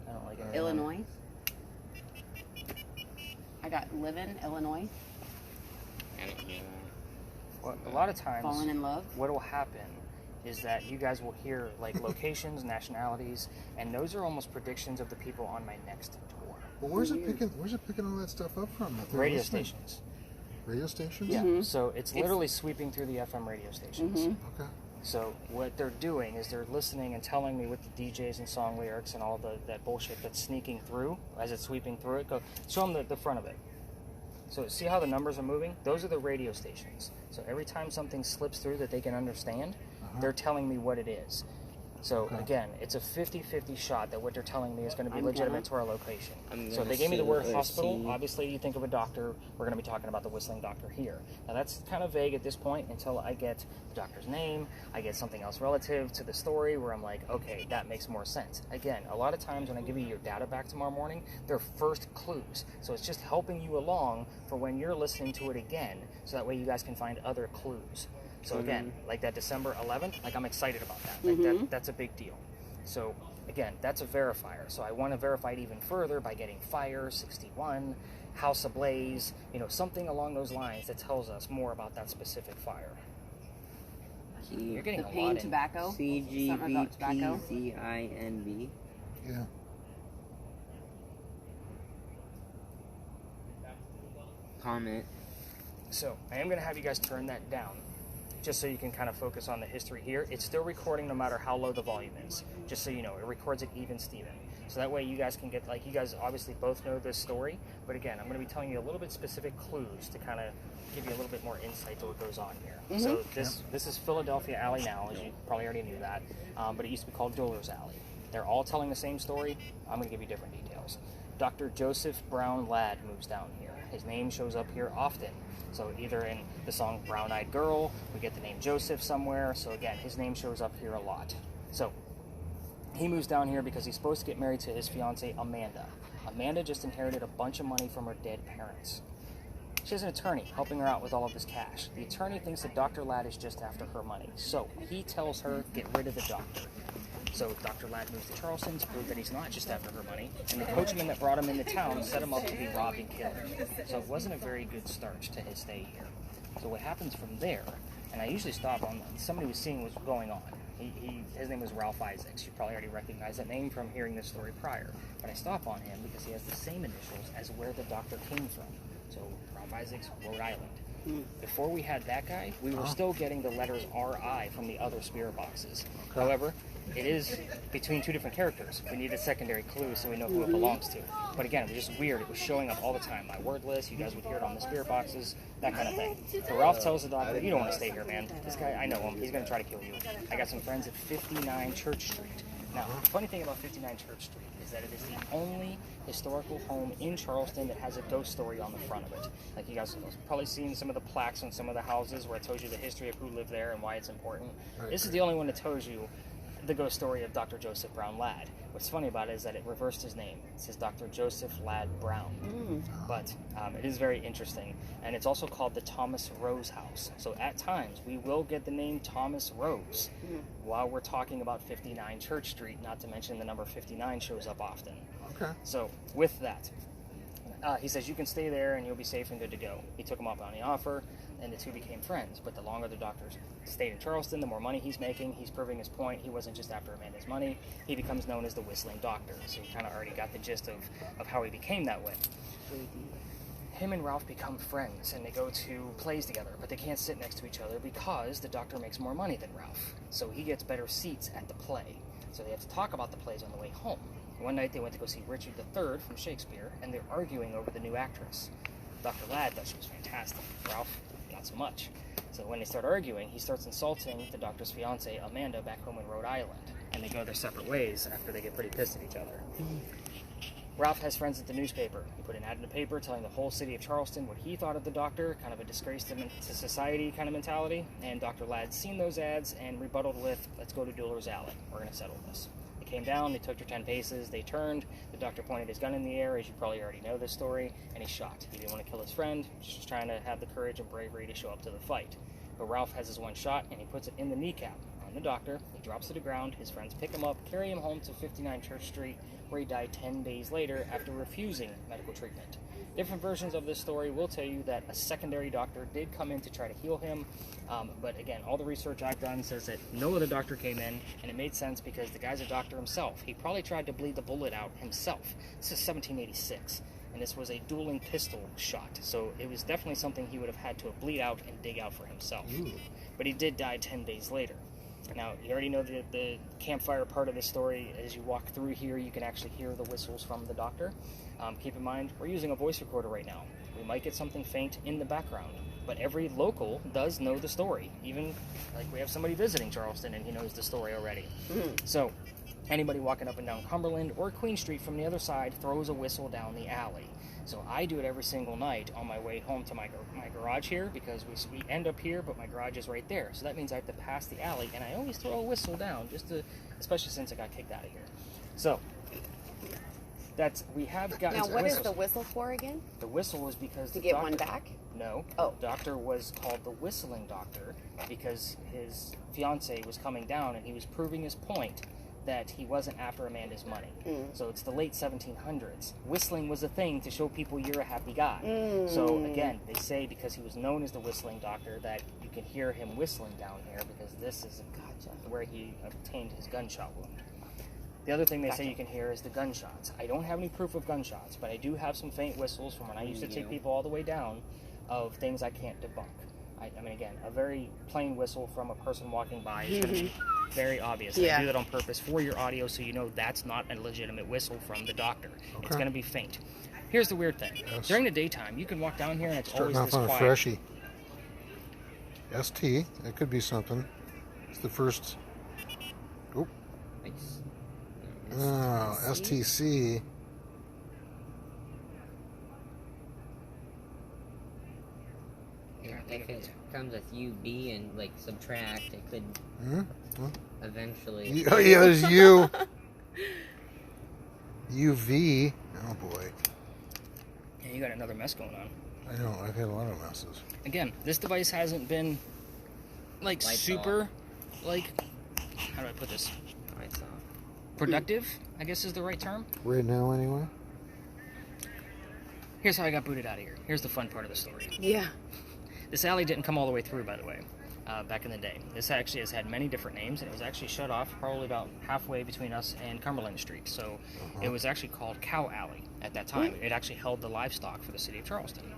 I don't like it. Illinois. I got live in Illinois. Well, a lot of times, Fallen in love. what will happen is that you guys will hear like locations, nationalities, and those are almost predictions of the people on my next tour. Well, where's it picking all that stuff up from? Radio stations. Radio stations? Yeah. Mm-hmm. So it's literally sweeping through the FM radio stations. Mm-hmm. Okay. So what they're doing is they're listening and telling me with the DJs and song lyrics and all that bullshit that's sneaking through as it's sweeping through it. Go show them the front of it. So see how the numbers are moving? Those are the radio stations. So every time something slips through that they can understand, they're telling me what it is. So again, it's a 50-50 shot that what they're telling me is going to be legitimate to our location. So if they gave me the word hospital, obviously you think of a doctor, we're going to be talking about the whistling doctor here. Now that's kind of vague at this point until I get the doctor's name, I get something else relative to the story where I'm like, okay, that makes more sense. Again, a lot of times when I give you your data back tomorrow morning, they're first clues. So it's just helping you along for when you're listening to it again, so that way you guys can find other clues. So again, like that December 11th, like I'm excited about that. Like that's a big deal. So again, that's a verifier. So I want to verify it even further by getting fire, 61, house ablaze, something along those lines that tells us more about that specific fire. You're getting a lot in. Tobacco. CGVPCINB. Yeah. Comment. So I am going to have you guys turn that down, just so you can kind of focus on the history here. It's still recording no matter how low the volume is, just so you know. It records it even Steven. So that way you guys can get, like, you guys obviously both know this story, but again, I'm going to be telling you a little bit specific clues to kind of give you a little bit more insight to what goes on here. So this is Philadelphia Alley now, as you probably already knew that, but it used to be called Jewelers Alley. They're all telling the same story. I'm going to give you different details. Dr. Joseph Brown Ladd moves down here. His name shows up here often. So either in the song Brown Eyed Girl, we get the name Joseph somewhere. So again, his name shows up here a lot. So he moves down here because he's supposed to get married to his fiancée, Amanda. Amanda just inherited a bunch of money from her dead parents. She has an attorney helping her out with all of this cash. The attorney thinks that Dr. Ladd is just after her money. So he tells her, get rid of the doctor. So Dr. Ladd moves to Charleston to prove that he's not just after her money, and the coachman that brought him into town set him up to be robbed and killed. So it wasn't a very good start to his stay here. So what happens from there, and I usually stop on, somebody was seeing what was going on. His name was Ralph Isaacs. You probably already recognize that name from hearing this story prior. But I stop on him because he has the same initials as where the doctor came from. So Ralph Isaacs, Rhode Island. Before we had that guy, we were still getting the letters RI from the other spirit boxes. However, it is between two different characters. We need a secondary clue so we know who it belongs to. But again, it was just weird. It was showing up all the time. My word list, you guys would hear it on the spirit boxes, that kind of thing. So Ralph tells the doctor, you don't want to stay here, man. This guy, I know him. He's going to try to kill you. I got some friends at 59 Church Street. Now, the funny thing about 59 Church Street is that it is the only historical home in Charleston that has a ghost story on the front of it. Like, you guys have probably seen some of the plaques on some of the houses where it tells you the history of who lived there and why it's important. This is the only one that tells you the ghost story of Dr. Joseph Brown Ladd. What's funny about it is that it reversed his name. It says Dr. Joseph Ladd Brown. But it is very interesting. And it's also called the Thomas Rose House. So at times, we will get the name Thomas Rose while we're talking about 59 Church Street, not to mention the number 59 shows up often. Okay. So with that, he says you can stay there and you'll be safe and good to go. He took him up on the offer, and the two became friends. But the longer the doctor stayed in Charleston, the more money he's making. He's proving his point. He wasn't just after Amanda's money. He becomes known as the Whistling Doctor. So you kind of already got the gist of how he became that way. Him and Ralph become friends, and they go to plays together, but they can't sit next to each other because the doctor makes more money than Ralph. So he gets better seats at the play. So they have to talk about the plays on the way home. One night they went to go see Richard III from Shakespeare, and they're arguing over the new actress. Dr. Ladd thought she was fantastic. Ralph, not so much. So when they start arguing, he starts insulting the doctor's fiancée, Amanda, back home in Rhode Island. And they go their separate ways after they get pretty pissed at each other. Ralph has friends at the newspaper. He put an ad in the paper telling the whole city of Charleston what he thought of the doctor, kind of a disgrace to society kind of mentality. And Dr. Ladd's seen those ads and rebutted with, let's go to Dueler's Alley. We're going to settle this. They came down, they took their 10 paces, they turned, the doctor pointed his gun in the air, as you probably already know this story, and he shot. He didn't want to kill his friend, just trying to have the courage and bravery to show up to the fight. But Ralph has his one shot, and he puts it in the kneecap on the doctor. He drops to the ground. His friends pick him up, carry him home to 59 Church Street, where he died 10 days later after refusing medical treatment. Different versions of this story will tell you that a secondary doctor did come in to try to heal him, but again, all the research I've done says that no other doctor came in, and it made sense because the guy's a doctor himself. He probably tried to bleed the bullet out himself. This is 1786. And this was a dueling pistol shot, so it was definitely something he would have had to bleed out and dig out for himself. Ooh. But he did die 10 days later. Now, you already know the campfire part of the story. As you walk through here, you can actually hear the whistles from the doctor. Keep in mind, we're using a voice recorder right now. We might get something faint in the background, but every local does know the story. Even, like, we have somebody visiting Charleston, and he knows the story already. Mm-hmm. So, anybody walking up and down Cumberland or Queen Street from the other side throws a whistle down the alley. So I do it every single night on my way home to my garage here, because we end up here, but my garage is right there. So that means I have to pass the alley, and I always throw a whistle down, especially since I got kicked out of here. So we have gotten. Now, what is the whistle for again? The whistle is because to get one back. No. Oh. The doctor was called the whistling doctor because his fiancée was coming down, and he was proving his point that he wasn't after Amanda's money. So it's the late 1700s. Whistling was a thing to show people you're a happy guy. So again, they say because he was known as the whistling doctor that you can hear him whistling down here, because this is where he obtained his gunshot wound. The other thing they say you can hear is the gunshots. I don't have any proof of gunshots, but I do have some faint whistles from when I used to take people all the way down of things I can't debunk. I mean, again, a very plain whistle from a person walking by is going to be very obvious. Yeah. I do that on purpose for your audio, so you know that's not a legitimate whistle from the doctor. Okay. It's going to be faint. Here's the weird thing. Yes. During the daytime, you can walk down here and it's always this quiet. Starting off on a freshie. ST, that could be something. It's the first... Oh. Oh, STC. If it comes with UB and like subtract, it could eventually. Oh yeah, there's U. UV. Oh boy. Yeah, you got another mess going on. I know. I've had a lot of messes. Again, this device hasn't been like super, like, how do I put this? Productive, I guess is the right term. Right now, anyway. Here's how I got booted out of here. Here's the fun part of the story. Yeah. This alley didn't come all the way through, by the way, back in the day. This actually has had many different names, and it was actually shut off probably about halfway between us and Cumberland Street. So it was actually called Cow Alley at that time. It actually held the livestock for the city of Charleston.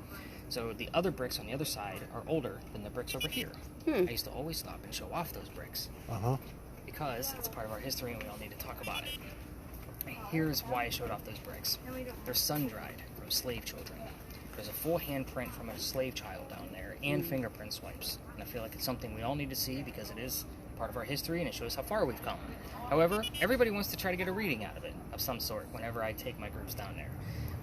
So the other bricks on the other side are older than the bricks over here. I used to always stop and show off those bricks. Because it's part of our history and we all need to talk about it. And here's why I showed off those bricks. They're sun-dried from slave children. There's a full handprint from a slave child down there and fingerprint swipes. And I feel like it's something we all need to see because it is part of our history and it shows how far we've come. However, everybody wants to try to get a reading out of it of some sort whenever I take my groups down there.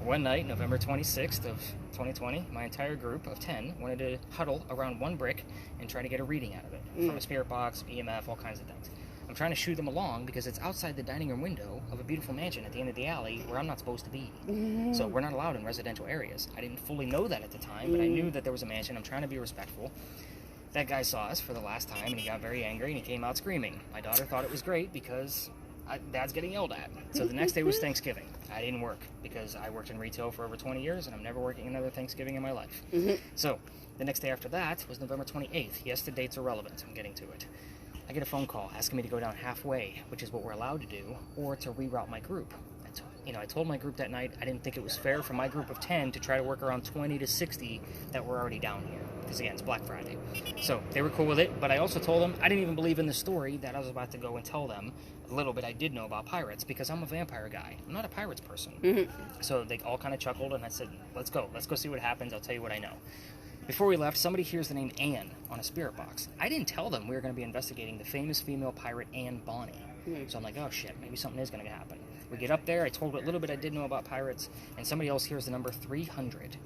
One night, November 26th of 2020, my entire group of 10 wanted to huddle around one brick and try to get a reading out of it. From a spirit box, EMF, all kinds of things. I'm trying to shoo them along because it's outside the dining room window of a beautiful mansion at the end of the alley where I'm not supposed to be. So we're not allowed in residential areas. I didn't fully know that at the time, but I knew that there was a mansion. I'm trying to be respectful. That guy saw us for the last time, and he got very angry, and he came out screaming. My daughter thought it was great because Dad's getting yelled at. So the next day was Thanksgiving. I didn't work because I worked in retail for over 20 years, and I'm never working another Thanksgiving in my life. So the next day after that was November 28th. Yes, the dates are relevant. I'm getting to it. I get a phone call asking me to go down halfway, which is what we're allowed to do, or to reroute my group. I told my group that night I didn't think it was fair for my group of 10 to try to work around 20 to 60 that were already down here. Because, again, it's Black Friday. So they were cool with it, but I also told them I didn't even believe in the story that I was about to go and tell them a little bit I did know about pirates, because I'm a vampire guy. I'm not a pirates person. Mm-hmm. So they all kind of chuckled, and I said, let's go see what happens. I'll tell you what I know. Before we left, somebody hears the name Anne on a spirit box. I didn't tell them we were going to be investigating the famous female pirate Anne Bonny. So I'm like, oh shit, maybe something is going to happen. We get up there, I told a little bit I did know about pirates, and somebody else hears the number 300.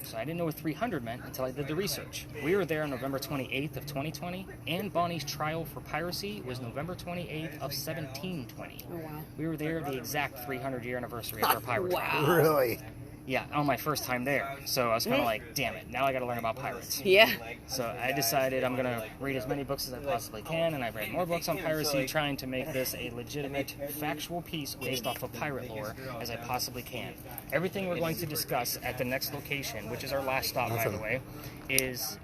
So I didn't know what 300 meant until I did the research. We were there on November 28th of 2020. Anne Bonny's trial for piracy was November 28th of 1720. Oh, wow. We were there the exact 300-year anniversary of our pirate trial. Wow. Really? Yeah, on my first time there. So I was kind of like, damn it, now I got to learn about pirates. Yeah. So I decided I'm going to read as many books as I possibly can, and I've read more books on piracy, trying to make this a legitimate, factual piece based off of pirate lore as I possibly can. Everything we're going to discuss at the next location, which is our last stop, by the way, is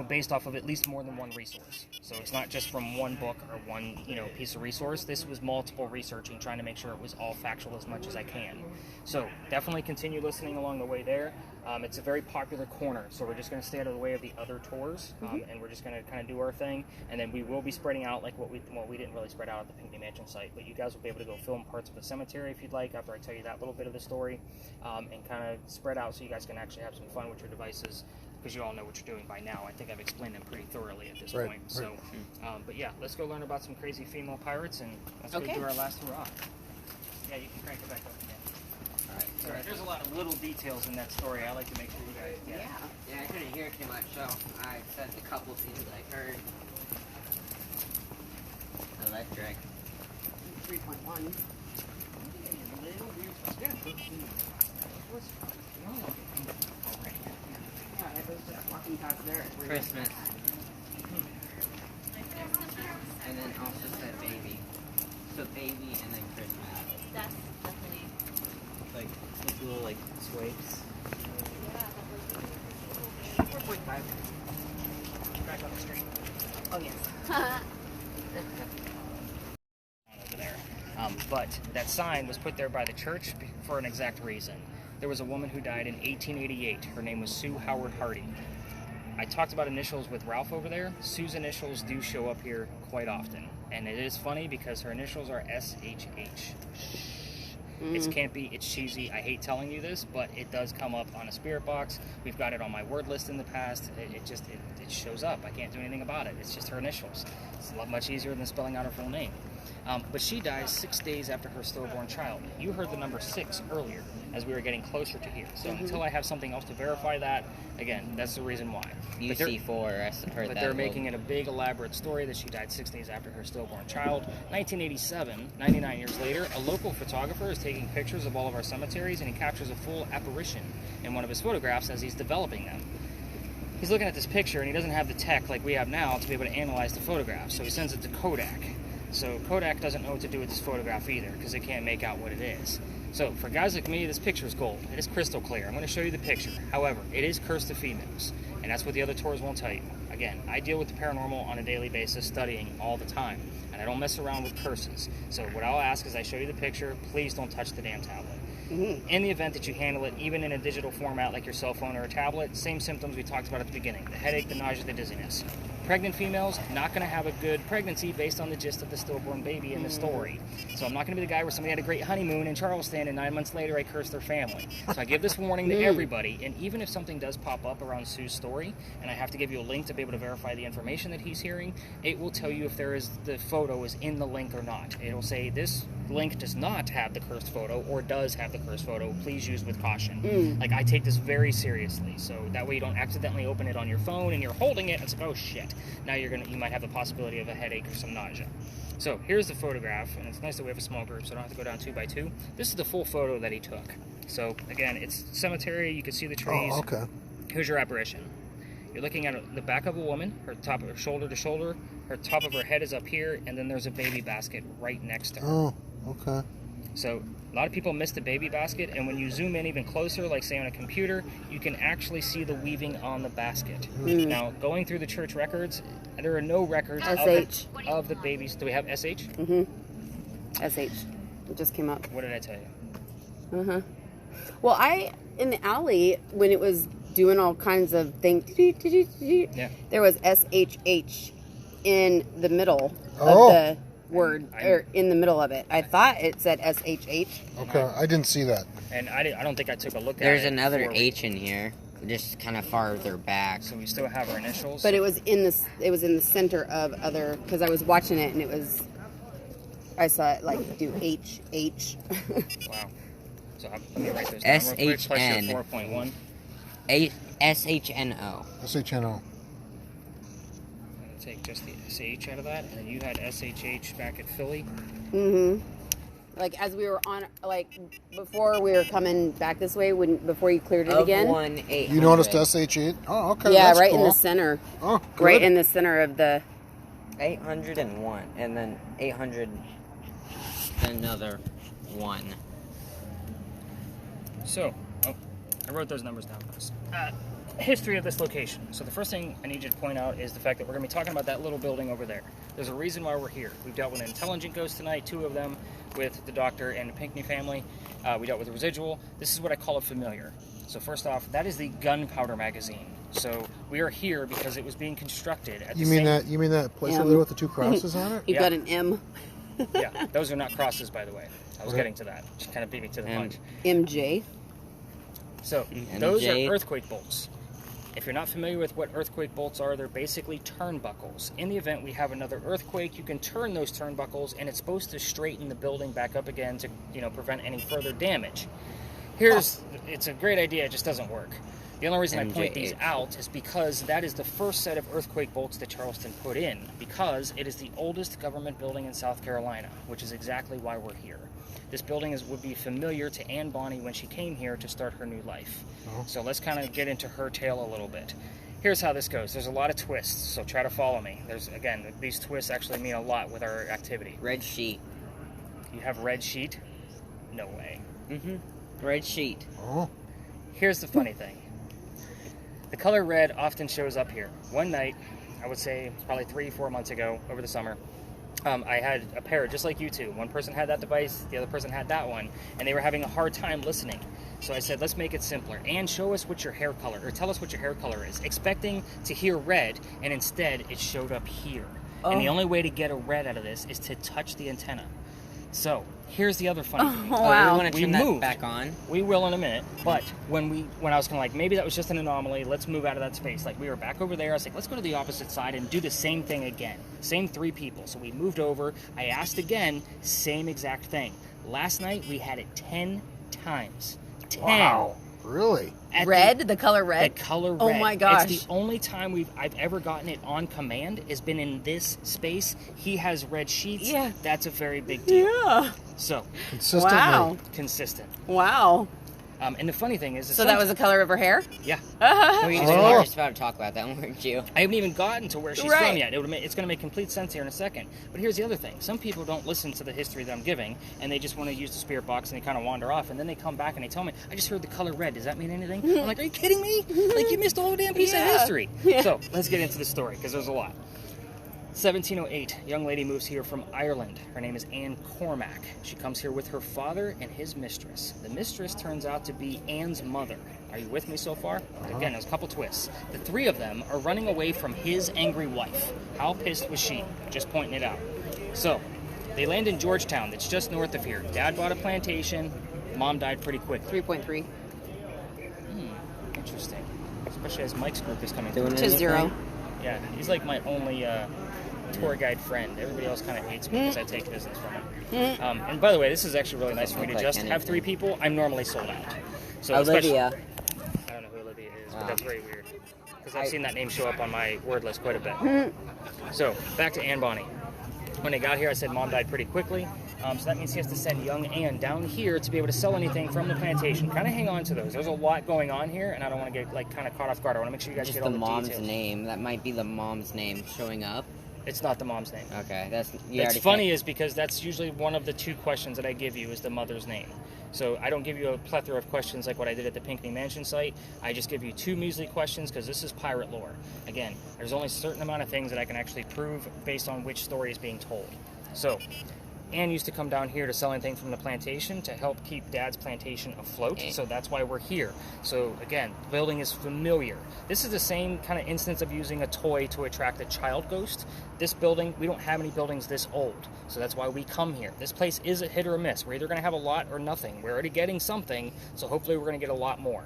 based off of at least more than one resource. So it's not just from one book or one, piece of resource. This was multiple researching, trying to make sure it was all factual as much as I can. So definitely continue listening along the way there. It's a very popular corner, so we're just going to stay out of the way of the other tours, and we're just going to kind of do our thing, and then we will be spreading out like what we didn't really spread out at the Pinckney Mansion site, but you guys will be able to go film parts of the cemetery if you'd like after I tell you that little bit of the story, and kind of spread out so you guys can actually have some fun with your devices, because you all know what you're doing by now. I think I've explained them pretty thoroughly at this point. Right. So, but yeah, let's go learn about some crazy female pirates, and let's go do our last hurrah. Yeah, you can crank it back up again. All right. There's a lot of little details in that story I like to make sure you guys get. Yeah, I couldn't hear too much, so I said the couple things I heard. Electric. 3.1. Walking past there. Christmas. And then also said baby. So baby and then Christmas. That's definitely Like little swipes. 4.5. Back on the street. Oh, yes. Over there. But that sign was put there by the church for an exact reason. There was a woman who died in 1888. Her name was Sue Howard Hardy. I talked about initials with Ralph over there. Sue's initials do show up here quite often. And it is funny because her initials are SHH. It can't be, it's cheesy. I hate telling you this, but it does come up on a spirit box. We've got it on my word list in the past. It shows up. I can't do anything about it. It's just her initials. It's a lot much easier than spelling out her full name. But she dies 6 days after her stillborn child. You heard the number 6 earlier as we were getting closer to here. So until I have something else to verify that, again, that's the reason why. UC4, I heard that. But they're making it a big, elaborate story that she died 6 days after her stillborn child. 1987, 99 years later, a local photographer is taking pictures of all of our cemeteries, and he captures a full apparition in one of his photographs as he's developing them. He's looking at this picture, and he doesn't have the tech like we have now to be able to analyze the photograph, so he sends it to Kodak. So Kodak doesn't know what to do with this photograph either, because they can't make out what it is. So for guys like me, this picture is gold. It is crystal clear. I'm going to show you the picture. However, it is cursed to females, and that's what the other tours won't tell you. Again, I deal with the paranormal on a daily basis, studying all the time, and I don't mess around with curses. So what I'll ask is I show you the picture, please don't touch the damn tablet. In the event that you handle it, even in a digital format like your cell phone or a tablet, same symptoms we talked about at the beginning: the headache, the nausea, the dizziness. Pregnant females, not going to have a good pregnancy based on the gist of the stillborn baby in the story. So I'm not going to be the guy where somebody had a great honeymoon in Charleston and 9 months later I cursed their family. So I give this warning to everybody, and even if something does pop up around Sue's story, and I have to give you a link to be able to verify the information that he's hearing, it will tell you if the photo is in the link or not. It'll say this link does not have the cursed photo or does have the cursed photo. Please use with caution. Like, I take this very seriously, so that way you don't accidentally open it on your phone and you're holding it and it's like, oh shit. Now you might have the possibility of a headache or some nausea. So here's the photograph, and it's nice that we have a small group so I don't have to go down 2 by 2. This is the full photo that he took. So again, it's cemetery, you can see the trees. Oh, okay. Here's your apparition. You're looking at the back of a woman, her top of her shoulder to shoulder, her top of her head is up here, and then there's a baby basket right next to her. Oh, okay. So a lot of people miss the baby basket, and when you zoom in even closer, like say on a computer, you can actually see the weaving on the basket. Now, going through the church records, there are no records of the babies. Do we have SH? SH. It just came up. What did I tell you? Well, in the alley, when it was doing all kinds of things, there was SHH in the middle of the word, or in the middle of it. I thought it said SHH. Okay, I didn't see that. And I don't think I took a look at it. There's another H in here, just kind of farther back. So we still have our initials. But it was in the center of other, because I was watching it and it was, I saw it like do HH. Wow. So let me write those down real quick. Plus your 4.1. SHNO. SHNO. Take just the SH out of that, and then you had SHH back at Philly. Like as we were on, like before we were coming back this way, before you cleared it Of again. 1-800. You noticed SH8? Oh, okay. Yeah, that's right cool. in the center. Oh, good. Right in the center of the. 801, and then 800, another 1. So, I wrote those numbers down. History of this location. So the first thing I need you to point out is the fact that we're going to be talking about that little building over there. There's a reason why we're here. We've dealt with an intelligent ghost tonight, 2 of them, with the doctor and the Pinckney family. We dealt with a residual. This is what I call a familiar. So first off, that is the gunpowder magazine. So we are here because it was being constructed at You mean that place over there with the 2 crosses on it? You've got an M. Yeah, those are not crosses, by the way. I was getting to that. Just kind of beat me to the punch. MJ. So those are earthquake bolts. If you're not familiar with what earthquake bolts are, they're basically turnbuckles. In the event we have another earthquake, you can turn those turnbuckles, and it's supposed to straighten the building back up again to, prevent any further damage. It's a great idea, it just doesn't work. The only reason I point these out is because that is the first set of earthquake bolts that Charleston put in, because it is the oldest government building in South Carolina, which is exactly why we're here. This building would be familiar to Anne Bonny when she came here to start her new life. So let's kind of get into her tale a little bit. Here's how this goes. There's a lot of twists, so try to follow me. Again, these twists actually mean a lot with our activity. Red sheet. You have red sheet? No way. Red sheet. Oh. Here's the funny thing. The color red often shows up here. One night, I would say probably 3-4 months ago, over the summer, I had a pair just like you two. One person had that device, the other person had that one, and they were having a hard time listening. So I said, let's make it simpler. And show us what your hair color, or tell us what your hair color is. Expecting to hear red, and instead it showed up here. And the only way to get a red out of this is to touch the antenna. So here's the other funny thing. Wow. We want to turn that back on. We will in a minute. But when I was kind of like, maybe that was just an anomaly. Let's move out of that space. Like we were back over there. I was like, let's go to the opposite side and do the same thing again. Same 3 people. So we moved over. I asked again. Same exact thing. Last night we had it 10 times. 10. Wow. Really? Red? The color red? The color red. Oh my gosh. It's the only time I've ever gotten it on command has been in this space. He has red sheets. Yeah. That's a very big deal. Yeah. So. Consistently. Wow. Consistent. Wow. And the funny thing is... So that was the color of her hair? Yeah. We were just about to talk about that one, weren't you? I haven't even gotten to where she's from yet. It's going to make complete sense here in a second. But here's the other thing. Some people don't listen to the history that I'm giving, and they just want to use the spirit box, and they kind of wander off, and then they come back and they tell me, I just heard the color red. Does that mean anything? I'm like, are you kidding me? Like, you missed a whole damn piece of history. Yeah. So, let's get into the story, because there's a lot. 1708, young lady moves here from Ireland. Her name is Anne Cormack. She comes here with her father and his mistress. The mistress turns out to be Anne's mother. Are you with me so far? Again, there's a couple twists. The 3 of them are running away from his angry wife. How pissed was she? Just pointing it out. So, they land in Georgetown, that's just north of here. Dad bought a plantation. Mom died pretty quick. 3.3. Interesting. Especially as Mike's group is coming Doing through. To 0. Yeah, he's like my only tour guide friend. Everybody else kind of hates me because I take business from him. And by the way, this is actually really nice for me to just have 3 people. I'm normally sold out. So Olivia. I don't know who Olivia is, but that's very weird. Because I've seen that name show up on my word list quite a bit. So, back to Anne Bonny. When they got here, I said Mom died pretty quickly. So that means he has to send young Anne down here to be able to sell anything from the plantation. Kind of hang on to those. There's a lot going on here, and I don't want to get kind of caught off guard. I want to make sure you guys get all the details. Just the mom's name. That might be the mom's name showing up. It's not the mom's name. Okay, It's funny is because that's usually one of the 2 questions that I give you is the mother's name. So I don't give you a plethora of questions like what I did at the Pinckney Mansion site. I just give you 2 measly questions because this is pirate lore. Again, there's only a certain amount of things that I can actually prove based on which story is being told. So Ann used to come down here to sell anything from the plantation to help keep Dad's plantation afloat, so that's why we're here. So again, the building is familiar. This is the same kind of instance of using a toy to attract a child ghost. This building, we don't have any buildings this old, so that's why we come here. This place is a hit or a miss. We're either going to have a lot or nothing. We're already getting something, so hopefully we're going to get a lot more.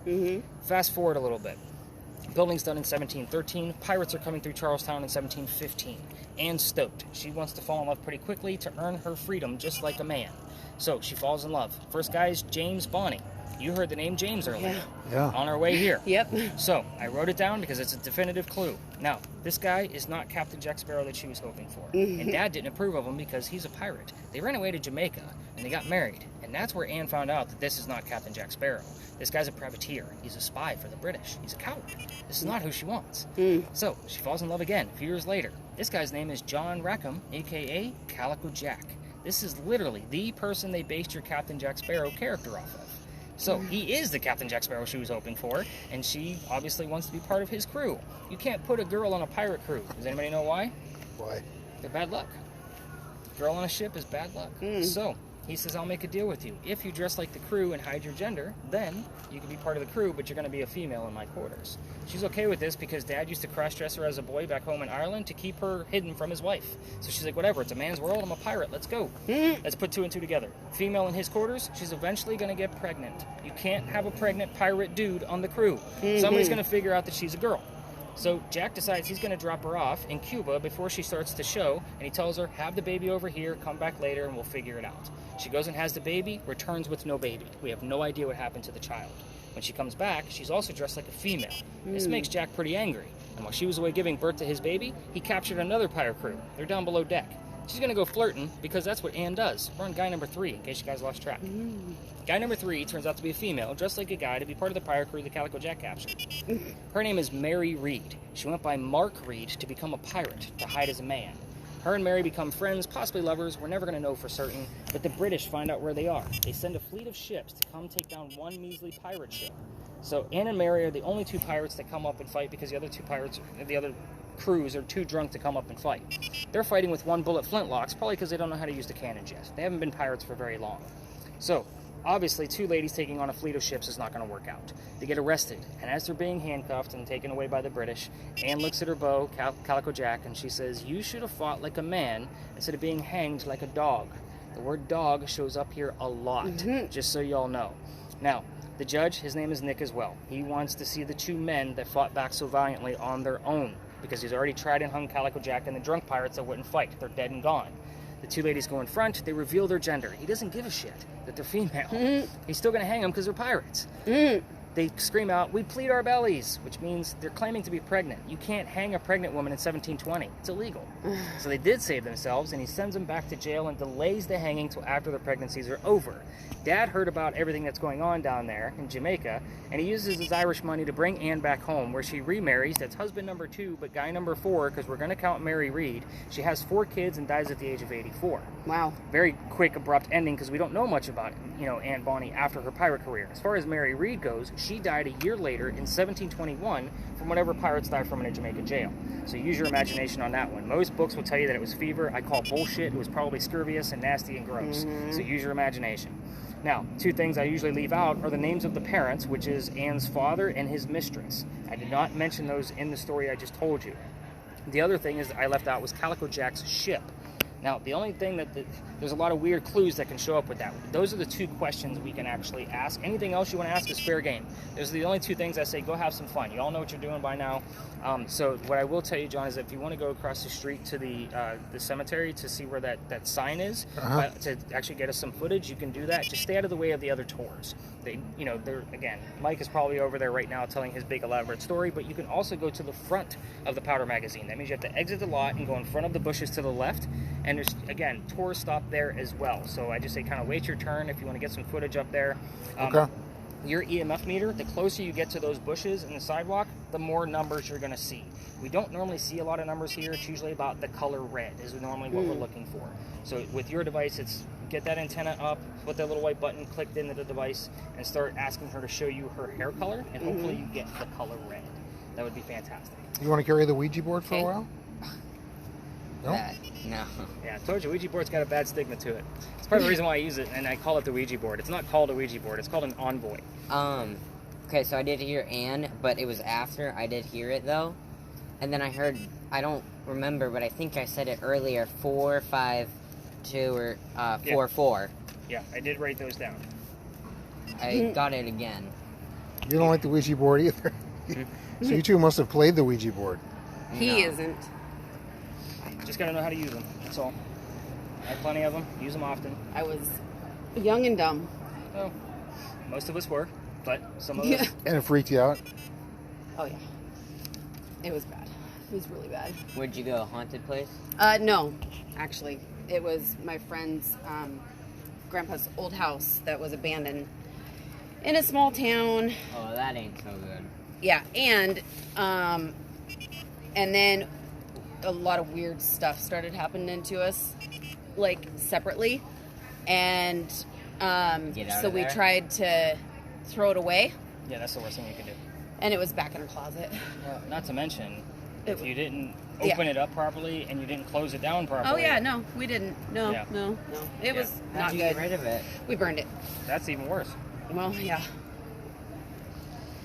Fast forward a little bit. Building's done in 1713. Pirates are coming through Charlestown in 1715. Anne's stoked. She wants to fall in love pretty quickly to earn her freedom just like a man. So she falls in love. First guy is James Bonney. You heard the name James earlier. Yeah. On our way here. Yep. So I wrote it down because it's a definitive clue. Now, this guy is not Captain Jack Sparrow that she was hoping for. And Dad didn't approve of him because he's a pirate. They ran away to Jamaica and they got married. And that's where Anne found out that this is not Captain Jack Sparrow. This guy's a privateer. He's a spy for the British. He's a coward. This is not who she wants. So she falls in love again a few years later. This guy's name is John Rackham, a.k.a. Calico Jack. This is literally the person they based your Captain Jack Sparrow character off of. So he is the Captain Jack Sparrow she was hoping for, and she obviously wants to be part of his crew. You can't put a girl on a pirate crew. Does anybody know why? Why? They're bad luck. Girl on a ship is bad luck. So he says, I'll make a deal with you. If you dress like the crew and hide your gender, then you can be part of the crew, but you're going to be a female in my quarters. She's okay with this because Dad used to cross-dress her as a boy back home in Ireland to keep her hidden from his wife. So she's like, whatever, it's a man's world, I'm a pirate, let's go. Let's put two and two together. Female in his quarters, she's eventually going to get pregnant. You can't have a pregnant pirate dude on the crew. Somebody's going to figure out that she's a girl. So Jack decides he's going to drop her off in Cuba before she starts the show, and he tells her, have the baby over here, come back later, and we'll figure it out. She goes and has the baby, returns with no baby. We have no idea what happened to the child. When she comes back, she's also dressed like a female. This makes Jack pretty angry. And while she was away giving birth to his baby, he captured another pirate crew. They're down below deck. She's going to go flirting because that's what Anne does. We're on guy number 3, in case you guys lost track. Guy number 3 turns out to be a female, dressed like a guy, to be part of the pirate crew the Calico Jack captured. Her name is Mary Reed. She went by Mark Reed to become a pirate, to hide as a man. Her and Mary become friends, possibly lovers. We're never going to know for certain, but the British find out where they are. They send a fleet of ships to come take down one measly pirate ship. So Anne and Mary are the only 2 pirates that come up and fight because the other 2 pirates, the other crews, are too drunk to come up and fight. They're fighting with 1-bullet flintlocks, probably because they don't know how to use the cannons yet. They haven't been pirates for very long. So obviously, 2 ladies taking on a fleet of ships is not going to work out. They get arrested, and as they're being handcuffed and taken away by the British, Anne looks at her beau, Calico Jack, and she says, you should have fought like a man instead of being hanged like a dog. The word dog shows up here a lot, just so y'all know. Now, the judge, his name is Nick as well. He wants to see the 2 men that fought back so valiantly on their own, because he's already tried and hung Calico Jack and the drunk pirates that wouldn't fight. They're dead and gone. The 2 ladies go in front. They reveal their gender. He doesn't give a shit that they're female. He's still going to hang them because they're pirates. They scream out, we plead our bellies, which means they're claiming to be pregnant. You can't hang a pregnant woman in 1720. It's illegal. So they did save themselves, and he sends them back to jail and delays the hanging till after their pregnancies are over. Dad heard about everything that's going on down there in Jamaica, and he uses his Irish money to bring Anne back home, where she remarries. That's husband number 2, but guy number 4, because we're going to count Mary Reed. She has 4 kids and dies at the age of 84. Wow. Very quick, abrupt ending, because we don't know much about, Anne Bonny after her pirate career. As far as Mary Reed goes, she died a year later in 1721 from whatever pirates died from in a Jamaican jail. So use your imagination on that one. Most books will tell you that it was fever. I call bullshit. It was probably scurvious and nasty and gross. So use your imagination. Now, 2 things I usually leave out are the names of the parents, which is Anne's father and his mistress. I did not mention those in the story I just told you. The other thing is that I left out was Calico Jack's ship. Now, the only thing there's a lot of weird clues that can show up with that. Those are the 2 questions we can actually ask. Anything else you want to ask is fair game. Those are the only 2 things I say, go have some fun. You all know what you're doing by now. So what I will tell you, John, is that if you want to go across the street to the cemetery to see where that sign is, to actually get us some footage, you can do that. Just stay out of the way of the other tours. Again, Mike is probably over there right now telling his big elaborate story, but you can also go to the front of the powder magazine. That means you have to exit the lot and go in front of the bushes to the left. And there's, again, tours stop there as well. So I just say kind of wait your turn if you want to get some footage up there. Your EMF meter, the closer you get to those bushes and the sidewalk, the more numbers you're going to see. We don't normally see a lot of numbers here. It's usually about the color red is normally what we're looking for. So with your device, it's get that antenna up, put that little white button clicked into the device, and start asking her to show you her hair color, and hopefully you get the color red. That would be fantastic. You want to carry the Ouija board for a while? No? No. Yeah, I told you, Ouija board's got a bad stigma to it. It's part of the reason why I use it, and I call it the Ouija board. It's not called a Ouija board. It's called an envoy. Okay, so I did hear Anne, but it was after I did hear it, though. And then I heard, I don't remember, but I think I said it earlier, 452 or 44. Yeah, I did write those down. I got it again. You don't like the Ouija board either. So you two must have played the Ouija board. He isn't. Just got to know how to use them. That's all. I have plenty of them. Use them often. I was young and dumb. Well, most of us were, but some of us. And it freaked you out? Oh, yeah. It was bad. It was really bad. Where'd you go? Haunted place? No, actually. It was my friend's grandpa's old house that was abandoned in a small town. Oh, that ain't so good. Yeah, and then a lot of weird stuff started happening to us, like, separately. And so we tried to throw it away. Yeah, that's the worst thing you can do. And it was back in her closet. Well, not to mention, if you didn't open it up properly and you didn't close it down properly. Oh, yeah, no, we didn't. No. It was not How'd you good. get rid of it? We burned it. That's even worse. Well, yeah.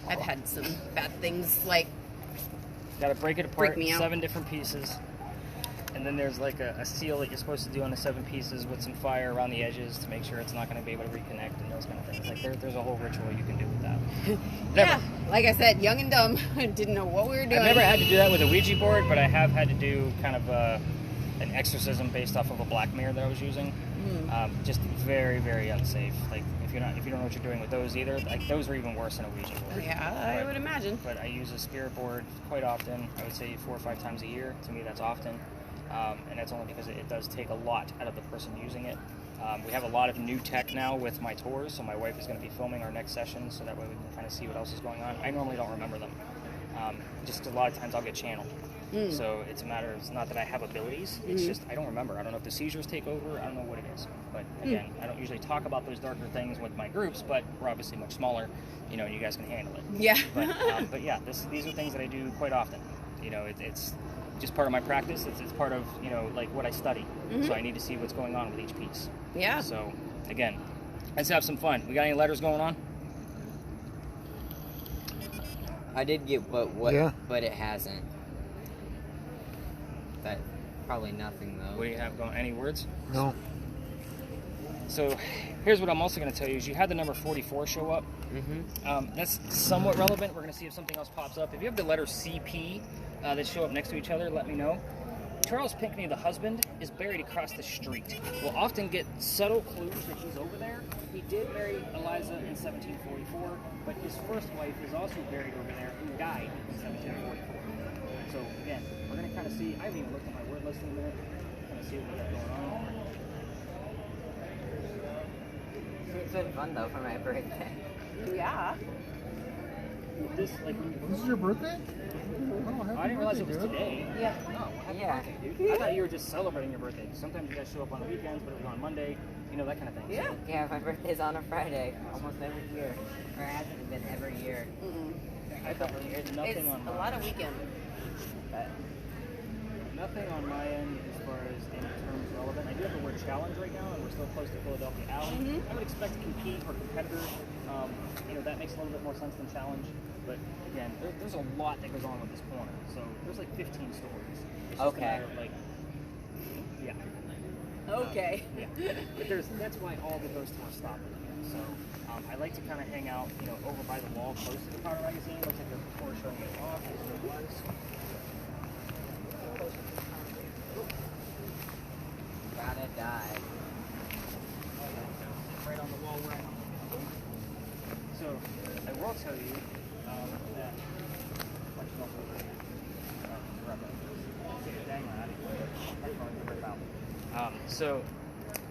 I've had some bad things, like... Got to break it apart, Break me out. 7 different pieces. And then there's like a seal that you're supposed to do on the 7 pieces with some fire around the edges to make sure it's not going to be able to reconnect and those kind of things. Like there's a whole ritual you can do with that. Yeah, like I said, young and dumb. Didn't know what we were doing. I've never had to do that with a Ouija board, but I have had to do kind of an exorcism based off of a black mirror that I was using. Just very, very unsafe. Like if you don't know what you're doing with those either, like those are even worse than a Ouija board. Yeah, I would imagine. But I use a spirit board quite often. I would say 4 or 5 times a year. To me, that's often. And that's only because it does take a lot out of the person using it. We have a lot of new tech now with my tours, so my wife is going to be filming our next session, so that way we can kind of see what else is going on. I normally don't remember them. Just a lot of times I'll get channeled. So it's a matter of, it's not that I have abilities, it's just I don't remember. I don't know if the seizures take over, I don't know what it is. But again, I don't usually talk about those darker things with my groups, but we're obviously much smaller, and you guys can handle it. Yeah. But yeah, these are things that I do quite often. It's just part of my practice. It's part of, like what I study. So I need to see what's going on with each piece. Yeah. So, again, let's have some fun. We got any letters going on? I did get but it hasn't. That probably nothing though. What do you have going? Any words? No. So here's what I'm also going to tell you is you had the number 44 show up. That's somewhat relevant. We're going to see if something else pops up. If you have the letter CP that show up next to each other, let me know. Charles Pinckney, the husband, is buried across the street. We'll often get subtle clues that he's over there. He did marry Eliza in 1744, but his first wife is also buried over there who died in 1744. So again, we're going to kind of see, I haven't even looked at my word list in a minute, kind of see what we got going on. It's been fun though for my birthday. Yeah. This This is your birthday? Oh, I didn't realize it was today. Yeah. Oh, happy birthday, dude. I thought you were just celebrating your birthday. Sometimes you guys show up on the weekends, but it was on Monday. That kind of thing. Yeah. Yeah, my birthday's on a Friday, almost every year. Or it hasn't been every year. I thought there's nothing It's on a lot of weekends. Nothing on my end as far as any terms relevant. I do have the word challenge right now, and we're still close to Philadelphia Alley. I would expect to compete or competitors. That makes a little bit more sense than challenge. But again, there's a lot that goes on with this corner. So there's like 15 stories. It's just a matter of Okay. But that's why all the ghost tours stop at the end. So I like to kind of hang out, over by the wall close to the Power magazine. Looks like there's a tour showing it off. There's no was. Gotta die. Right on the wall where I am. So I will tell you that. So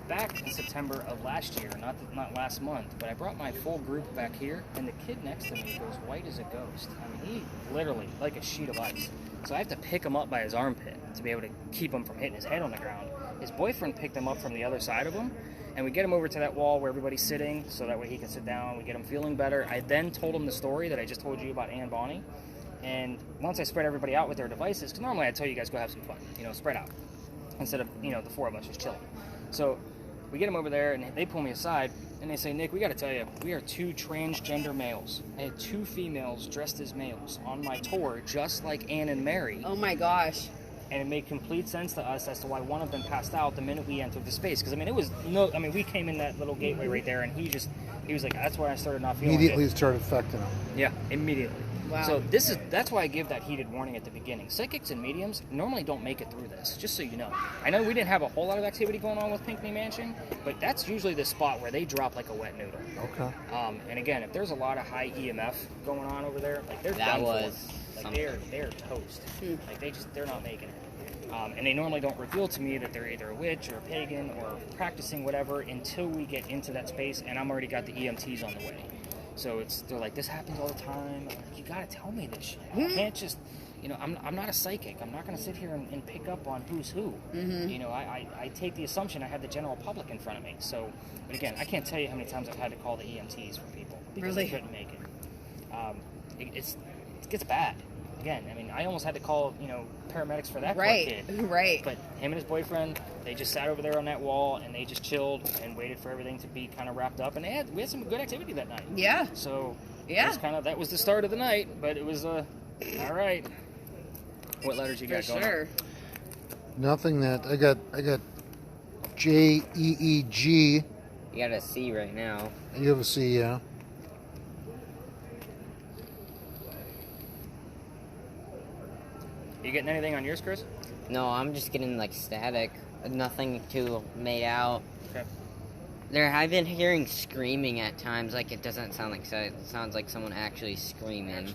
back in September of last year, not last month, but I brought my full group back here, and the kid next to me goes white as a ghost. I mean, he literally like a sheet of ice. So I have to pick him up by his armpit to be able to keep him from hitting his head on the ground. His boyfriend picked him up from the other side of him, and we get him over to that wall where everybody's sitting, so that way he can sit down. We get him feeling better. I then told him the story that I just told you about Ann Bonnie, and once I spread everybody out with their devices, because normally I tell you guys go have some fun, spread out. instead of, the four of us just chilling. So we get them over there, and they pull me aside, and they say, Nick, we got to tell you, we are 2 transgender males. I had 2 females dressed as males on my tour, just like Ann and Mary. Oh my gosh. And it made complete sense to us as to why one of them passed out the minute we entered the space. Because, we came in that little gateway right there, and he was like, that's why I started not feeling Immediately it. started affecting him. Yeah, immediately. Wow. So that's why I give that heated warning at the beginning. Psychics and mediums normally don't make it through this, just so you know. I know we didn't have a whole lot of activity going on with Pinckney Mansion, but that's usually the spot where they drop like a wet noodle. Okay. And again, if there's a lot of high EMF going on over there, like they're That done was for. Like they're toast. Like they're not making it. And they normally don't reveal to me that they're either a witch or a pagan or practicing whatever until we get into that space, and I'm already got the EMTs on the way. So they're like, this happens all the time. I'm like, you gotta tell me this shit. I can't just, I'm not a psychic. I'm not gonna sit here and pick up on who's who. I take the assumption I have the general public in front of me. So, but again, I can't tell you how many times I've had to call the EMTs for people because they couldn't make it. It gets bad. Again, I almost had to call, paramedics for that poor kid. Right. But him and his boyfriend, they just sat over there on that wall and they just chilled and waited for everything to be kind of wrapped up. And we had some good activity that night. Yeah. So yeah, that was the start of the night. But it was all right. What letters you got going? For sure. On? Nothing that I got JEEG. You got a C right now. You have a C, yeah. You getting anything on yours, Chris? No, I'm just getting like static. Nothing too made out. Okay. I've been hearing screaming at times. Like it doesn't sound like it sounds like someone actually screaming.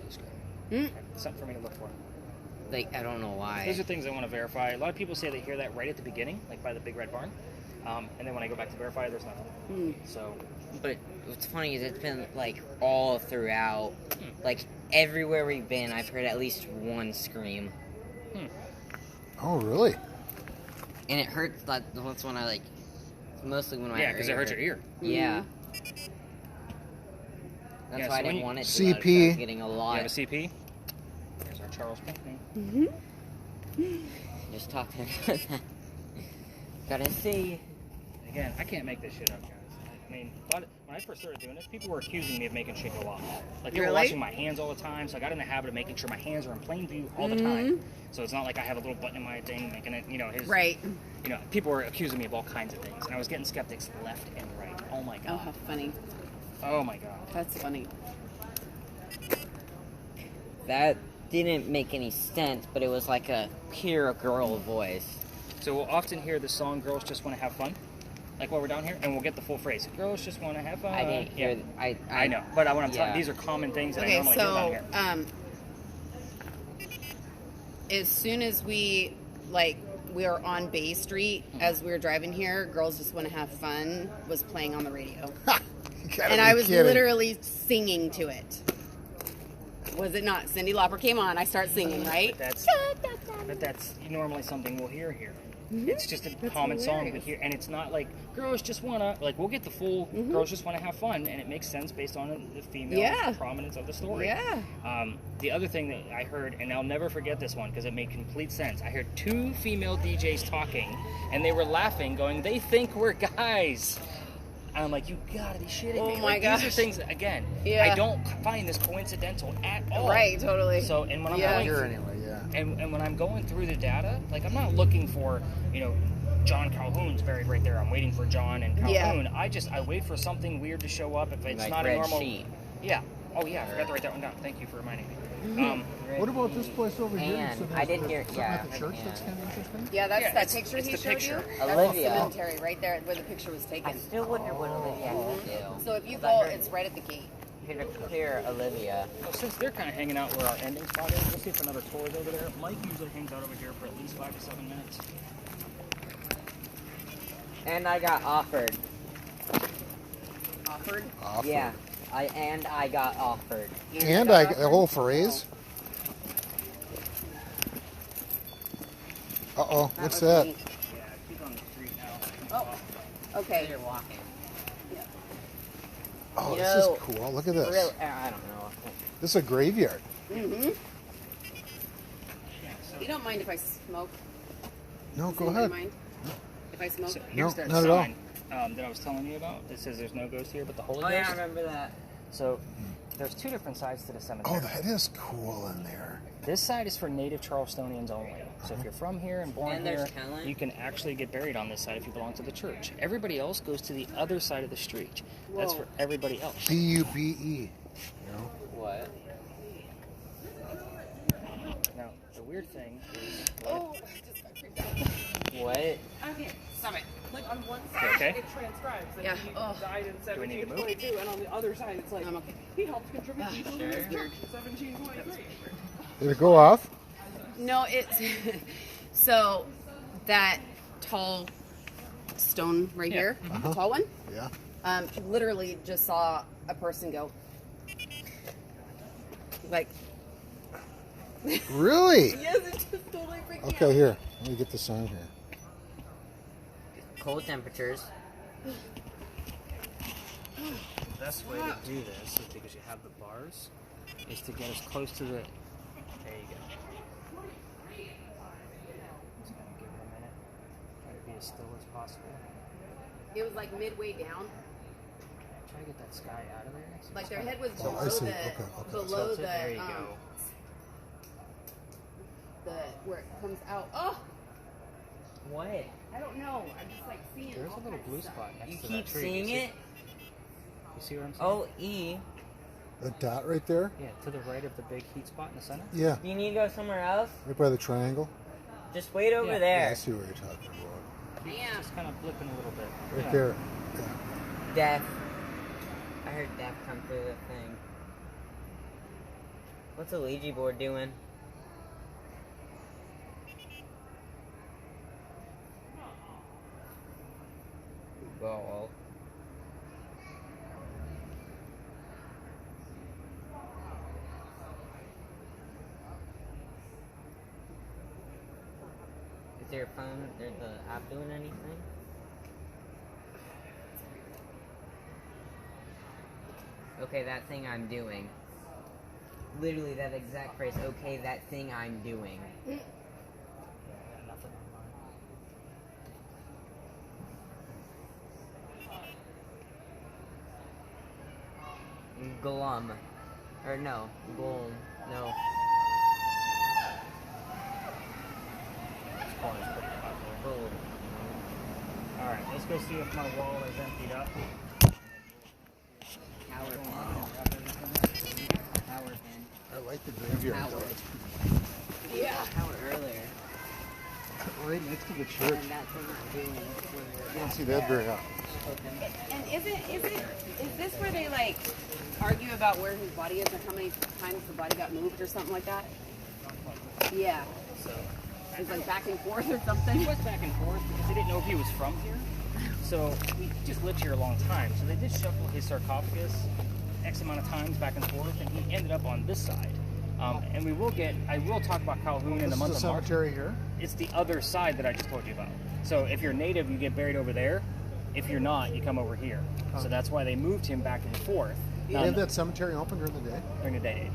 Okay. Something for me to look for. Like I don't know why. Those are things I want to verify. A lot of people say they hear that right at the beginning, like by the big red barn, and then when I go back to verify, there's nothing. So. But what's funny is it's been like all throughout, like everywhere we've been, I've heard at least one scream. Oh, really? And it hurts. That's when I like. Mostly when Yeah, because it hurts your ear. Yeah. That's why I didn't want it to. CP. I was getting a lot. You have a CP? There's our Charles Pinckney. Just talking about that. Gotta see. Again, I can't make this shit up, guys. When I first started doing this, people were accusing me of making shit go off. Like, they were watching my hands all the time, so I got in the habit of making sure my hands are in plain view all the time. So it's not like I have a little button in my thing making it, Right. People were accusing me of all kinds of things, and I was getting skeptics left and right. Oh, my God. Oh, how funny. Oh, my God. That's funny. That didn't make any sense, but it was like a pure girl voice. So we'll often hear the song "Girls Just Want to Have Fun," like while we're down here, and we'll get the full phrase. Girls just want to have fun. I didn't hear. Yeah. I know, but I want to yeah. these are common things that I Okay, normally hear down so here. As soon as we are on Bay Street, as we were driving here, "Girls Just Want to Have Fun" was playing on the radio, and I was literally singing to it. Was it not? Cyndi Lauper came on. I start singing, right? But that's normally something we'll hear here. It's just a common song we hear, and it's not like girls just wanna we'll get the full girls just wanna have fun, and it makes sense based on the female prominence of the story. Yeah. The other thing that I heard, and I'll never forget this one because it made complete sense. I heard 2 female DJs talking, and they were laughing, going, "They think we're guys." And I'm like, you gotta be shitting me. Oh my gosh. These are things that, again, Yeah. I don't find this coincidental at all. Right, totally. So, and when I'm Yeah. going Here through, anyway, yeah. and when I'm going through the data, like I'm not looking for, John Calhoun's buried right there. I'm waiting for John and Calhoun. Yeah. I wait for something weird to show up if it's Like not red a normal. sheet. Yeah. Oh yeah, I forgot to write that one down. Thank you for reminding me. What about this place over here? And So I there's did hear- something yeah, at the church that's kind of interesting. Yeah, that's Yeah, that it's- picture it's he the showed picture. you. That's Olivia. the cemetery right there where the picture was taken. I still wonder what Olivia would do. So if you I go, heard- it's right at the gate. Peter Clear Olivia. Well, since they're kind of hanging out where our ending spot is, we'll see if another tour is over there. Mike usually hangs out over here for at least 5 to 7 minutes. And I got offered. Offered. Yeah. I got offered. And the whole phrase. Uh-oh, what's that? Me. Yeah, he's on the street now. Oh, okay. You're walking. Oh, You this know, is cool. Look at this. Really, I don't know. This is a graveyard. Mm-hmm. You don't mind if I smoke? No, Does go anybody ahead. mind if I smoke? So here's No, that not at all. sign that I was telling you about. It says there's no ghost here, but the Holy Oh, Ghost. yeah, I remember that. So there's two different sides to the cemetery. Oh, that is cool in there. This side is for native Charlestonians only. So if you're from here and born And here, there's talent. you can actually get buried on this side if you belong to the church. Everybody else goes to the other side of the street. That's Whoa. for everybody else. BUBE. You know? What? Now, the weird thing is... Oh, I just got creeped out. What? Okay, stop it. Like on one side, okay? it transcribes that Yeah. he Oh. died in Do we need to move? 1722, and on the other side, it's like I'm okay. he helped contribute people to this Sure. church in 1723. Did it go off? No, it's so that tall stone right here, the tall one. Yeah. Literally just saw a person go like. Really? Yes, it just totally freaked me Okay, out. here. Let me get the sign here. Cold temperatures. The best way to do this is because you have the bars, is to get as close to the... There you go. Just gonna give it a minute. Try to be as still as possible. It was like midway down. Try to get that sky out of there. So Like it's their kinda- head was Oh, I below see. the Okay. below Tilt the it. There you go. the where it comes out. Oh, What? I don't know. I'm just like seeing. There's a all little kinds of blue stuff. spot next You to keep that tree. seeing you it? You see what I'm saying? Oh, E. The dot right there? Yeah, to the right of the big heat spot in the center. Yeah. Do you need to go somewhere else? Right by the triangle? Just wait over Yeah. Yeah, there. I see what you're talking about. Damn. Just kind of flipping a little bit. Right Yeah. there. Yeah. Death. I heard death come through the thing. What's the Ouija board doing? Ball. Is your phone or the app doing anything? Okay, that thing I'm doing. Literally that exact phrase. Okay, that thing I'm doing. Yeah, nothing on mine. Glum. Or no. Glum. No. This corner's pretty popular. Glum. Alright, let's go see if my wall is emptied up. Tower pin. Tower pin. I like the graveyard. Tower. Yeah. Tower earlier. Right next to the church. And that's what I'm doing. You don't see that very often. And is this where they like argue about where his body is and how many times the body got moved or something like that? Yeah. So, It's like back and forth or something. it was back and forth because they didn't know if he was from here. So, he just lived here a long time. So, they did shuffle his sarcophagus X amount of times back and forth, and he ended up on this side. And I will talk about Calhoun in the month This is of the March. cemetery here? It's the other side that I just told you about. So if you're native, you get buried over there. If you're not, you come over here. So that's why they moved him back and forth. You have that cemetery open during the day? During the day,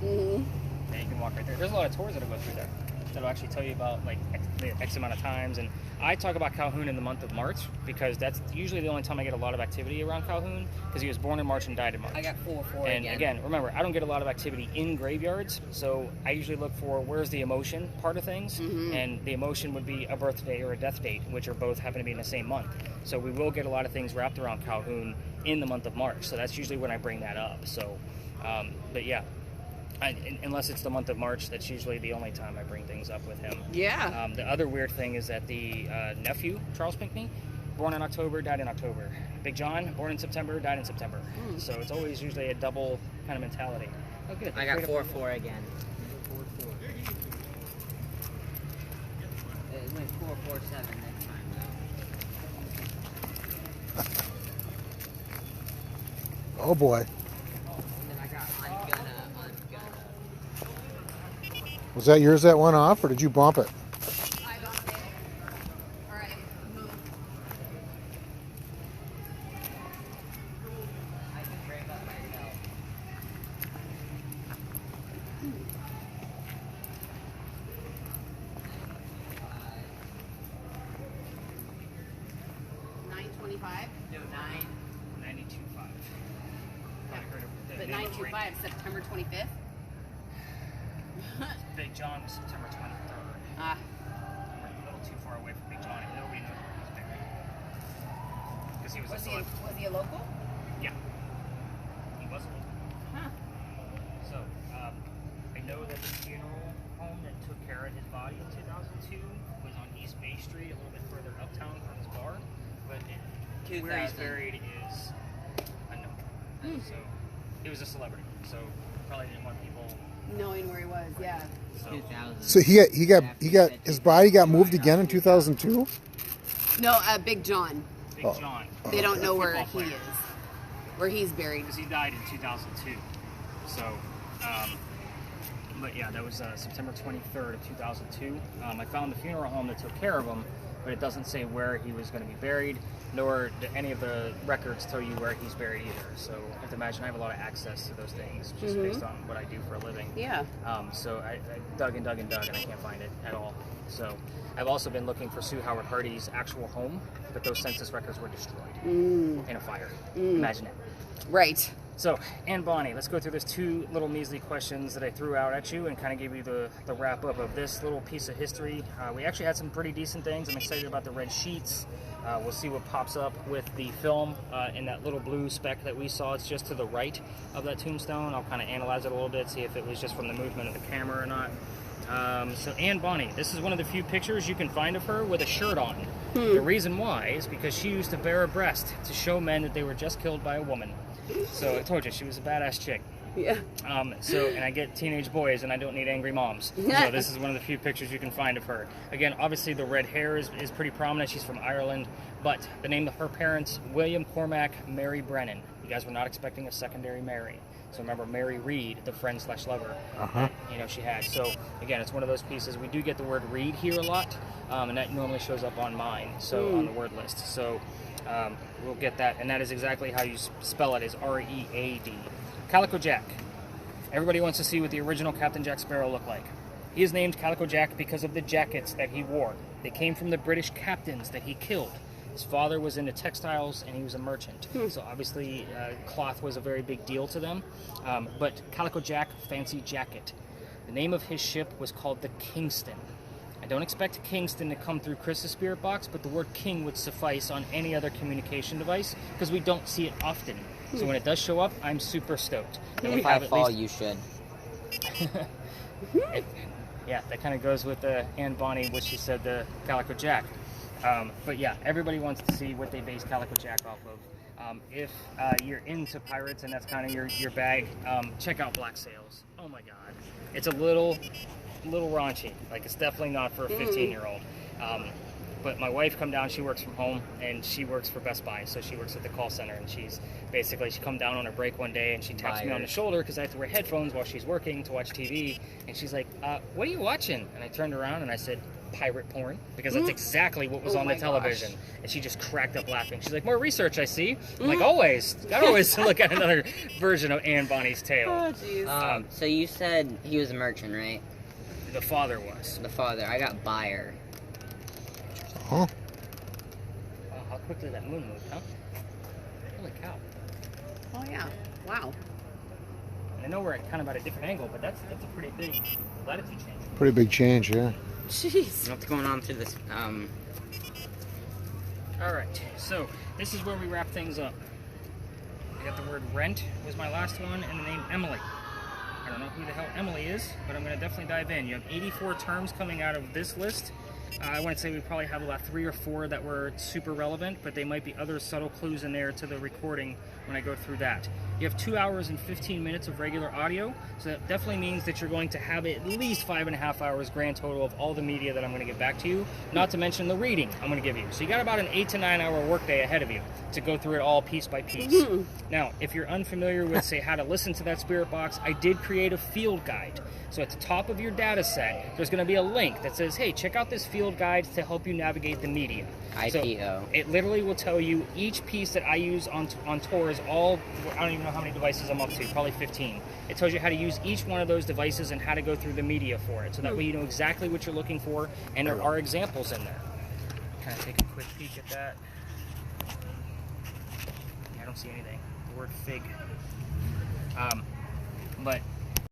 they did. Mm-hmm. Yeah, you can walk right there. There's a lot of tours that'll go through there. That'll actually tell you about like X amount of times. And I talk about Calhoun in the month of March because that's usually the only time I get a lot of activity around Calhoun because he was born in March and died in March. I got 4-4 And again, remember, I don't get a lot of activity in graveyards, so I usually look for where's the emotion part of things, and the emotion would be a birthday or a death date, which are both happen to be in the same month. So we will get a lot of things wrapped around Calhoun in the month of March, so that's usually when I bring that up. So, but yeah, unless it's the month of March, that's usually the only time I bring things up with him. Yeah. The other weird thing is that the nephew, Charles Pinckney, born in October, died in October. Big John, born in September, died in September. So it's always usually a double kind of mentality. Oh, good. I got 4-4 again. It went 4-4-7 next time though. Oh boy. And then I got I'm gonna. Was that yours that went off, or did you bump it? I got it. All right. Move. I can break up myself. No, 925. But 925, September 25th? Big John was September 23rd. Ah. We're a little too far away from Big John, and nobody knows where he's buried. Because he was Was he a local? Yeah. He was a local. Huh. So, I know that the funeral home that took care of his body in 2002 was on East Bay Street, a little bit further uptown from his bar. But where he's buried is unknown. So, he was a celebrity. So, probably didn't want people knowing where he was, yeah. So he got his body got moved again in 2002. No, Big John. Big John. They don't know where he player. is, where he's buried. Because he died in 2002. So, but yeah, that was September 23rd of 2002. I found the funeral home that took care of him, but it doesn't say where he was going to be buried, nor do any of the records tell you where he's buried either. So I have to imagine I have a lot of access to those things just based on what I do for a living. Yeah. So I dug and I can't find it at all. So I've also been looking for Sue Howard Hardy's actual home, but those census records were destroyed in a fire. Imagine it. Right. So, Ann Bonnie, let's go through those two little measly questions that I threw out at you and kind of give you the wrap up of this little piece of history. We actually had some pretty decent things. I'm excited about the red sheets. We'll see what pops up with the film in that little blue speck that we saw. It's just to the right of that tombstone. I'll kind of analyze it a little bit, see if it was just from the movement of the camera or not. So Ann Bonnie, this is one of the few pictures you can find of her with a shirt on. The reason why is because she used to bare a breast to show men that they were just killed by a woman. So I told you, she was a badass chick. Yeah. And I get teenage boys, and I don't need angry moms. So this is one of the few pictures you can find of her. Again, obviously the red hair is pretty prominent. She's from Ireland, but the name of her parents, William Cormac, Mary Brennan. You guys were not expecting a secondary Mary. So remember Mary Reed, the friend/lover, she had. So again, it's one of those pieces. We do get the word Reed here a lot, and that normally shows up on mine, so on the word list. So we'll get that, and that is exactly how you spell it, is R-E-A-D. Calico Jack. Everybody wants to see what the original Captain Jack Sparrow looked like. He is named Calico Jack because of the jackets that he wore. They came from the British captains that he killed. His father was into textiles, and he was a merchant. So obviously, cloth was a very big deal to them. But Calico Jack, fancy jacket. The name of his ship was called the Kingston. I don't expect Kingston to come through Chris's spirit box, but the word king would suffice on any other communication device because we don't see it often. So when it does show up, I'm super stoked. If I fall, you should. Yeah, that kind of goes with Ann Bonnie, what she said, the Calico Jack. But yeah, everybody wants to see what they base Calico Jack off of. If you're into pirates and that's kind of your bag, check out Black Sails. Oh my god. It's a little raunchy. Like, it's definitely not for a 15-year-old. But my wife come down, she works from home, and she works for Best Buy, so she works at the call center, and she come down on her break one day, and she taps me on the shoulder, because I have to wear headphones while she's working to watch TV, and she's like, what are you watching? And I turned around, and I said, pirate porn, because that's exactly what was on the television. Gosh. And she just cracked up laughing. She's like, more research, I see. I'm like, always. Gotta always look at another version of Ann Bonnie's tale. Oh, jeez. So you said he was a merchant, right? The father was. The father. I got buyer. Huh? Oh, how quickly that moon moved, huh? Holy cow. Oh, yeah. Wow. And I know we're kind of at a different angle, but that's a pretty big latitude change. Pretty big change, yeah. Jeez. What's going on through this? All right, so this is where we wrap things up. I got the word rent was my last one, and the name Emily. I don't know who the hell Emily is, but I'm going to definitely dive in. You have 84 terms coming out of this list. I wouldn't say we probably have about 3 or 4 that were super relevant, but they might be other subtle clues in there to the recording when I go through that. You have 2 hours and 15 minutes of regular audio, so that definitely means that you're going to have at least 5.5 hours grand total of all the media that I'm going to get back to you, not to mention the reading I'm going to give you. So you got about an 8 to 9 hour workday ahead of you to go through it all piece by piece. Now, if you're unfamiliar with, say, how to listen to that spirit box, I did create a field guide. So at the top of your data set, there's going to be a link that says, hey, check out this field guide to help you navigate the media. IPO. So it literally will tell you each piece that I use on tour is all, I don't even know how many devices I'm up to, probably 15. It tells you how to use each one of those devices and how to go through the media for it. So that way you know exactly what you're looking for, and there are examples in there. Kind of take a quick peek at that. don't see anything. The word fig. But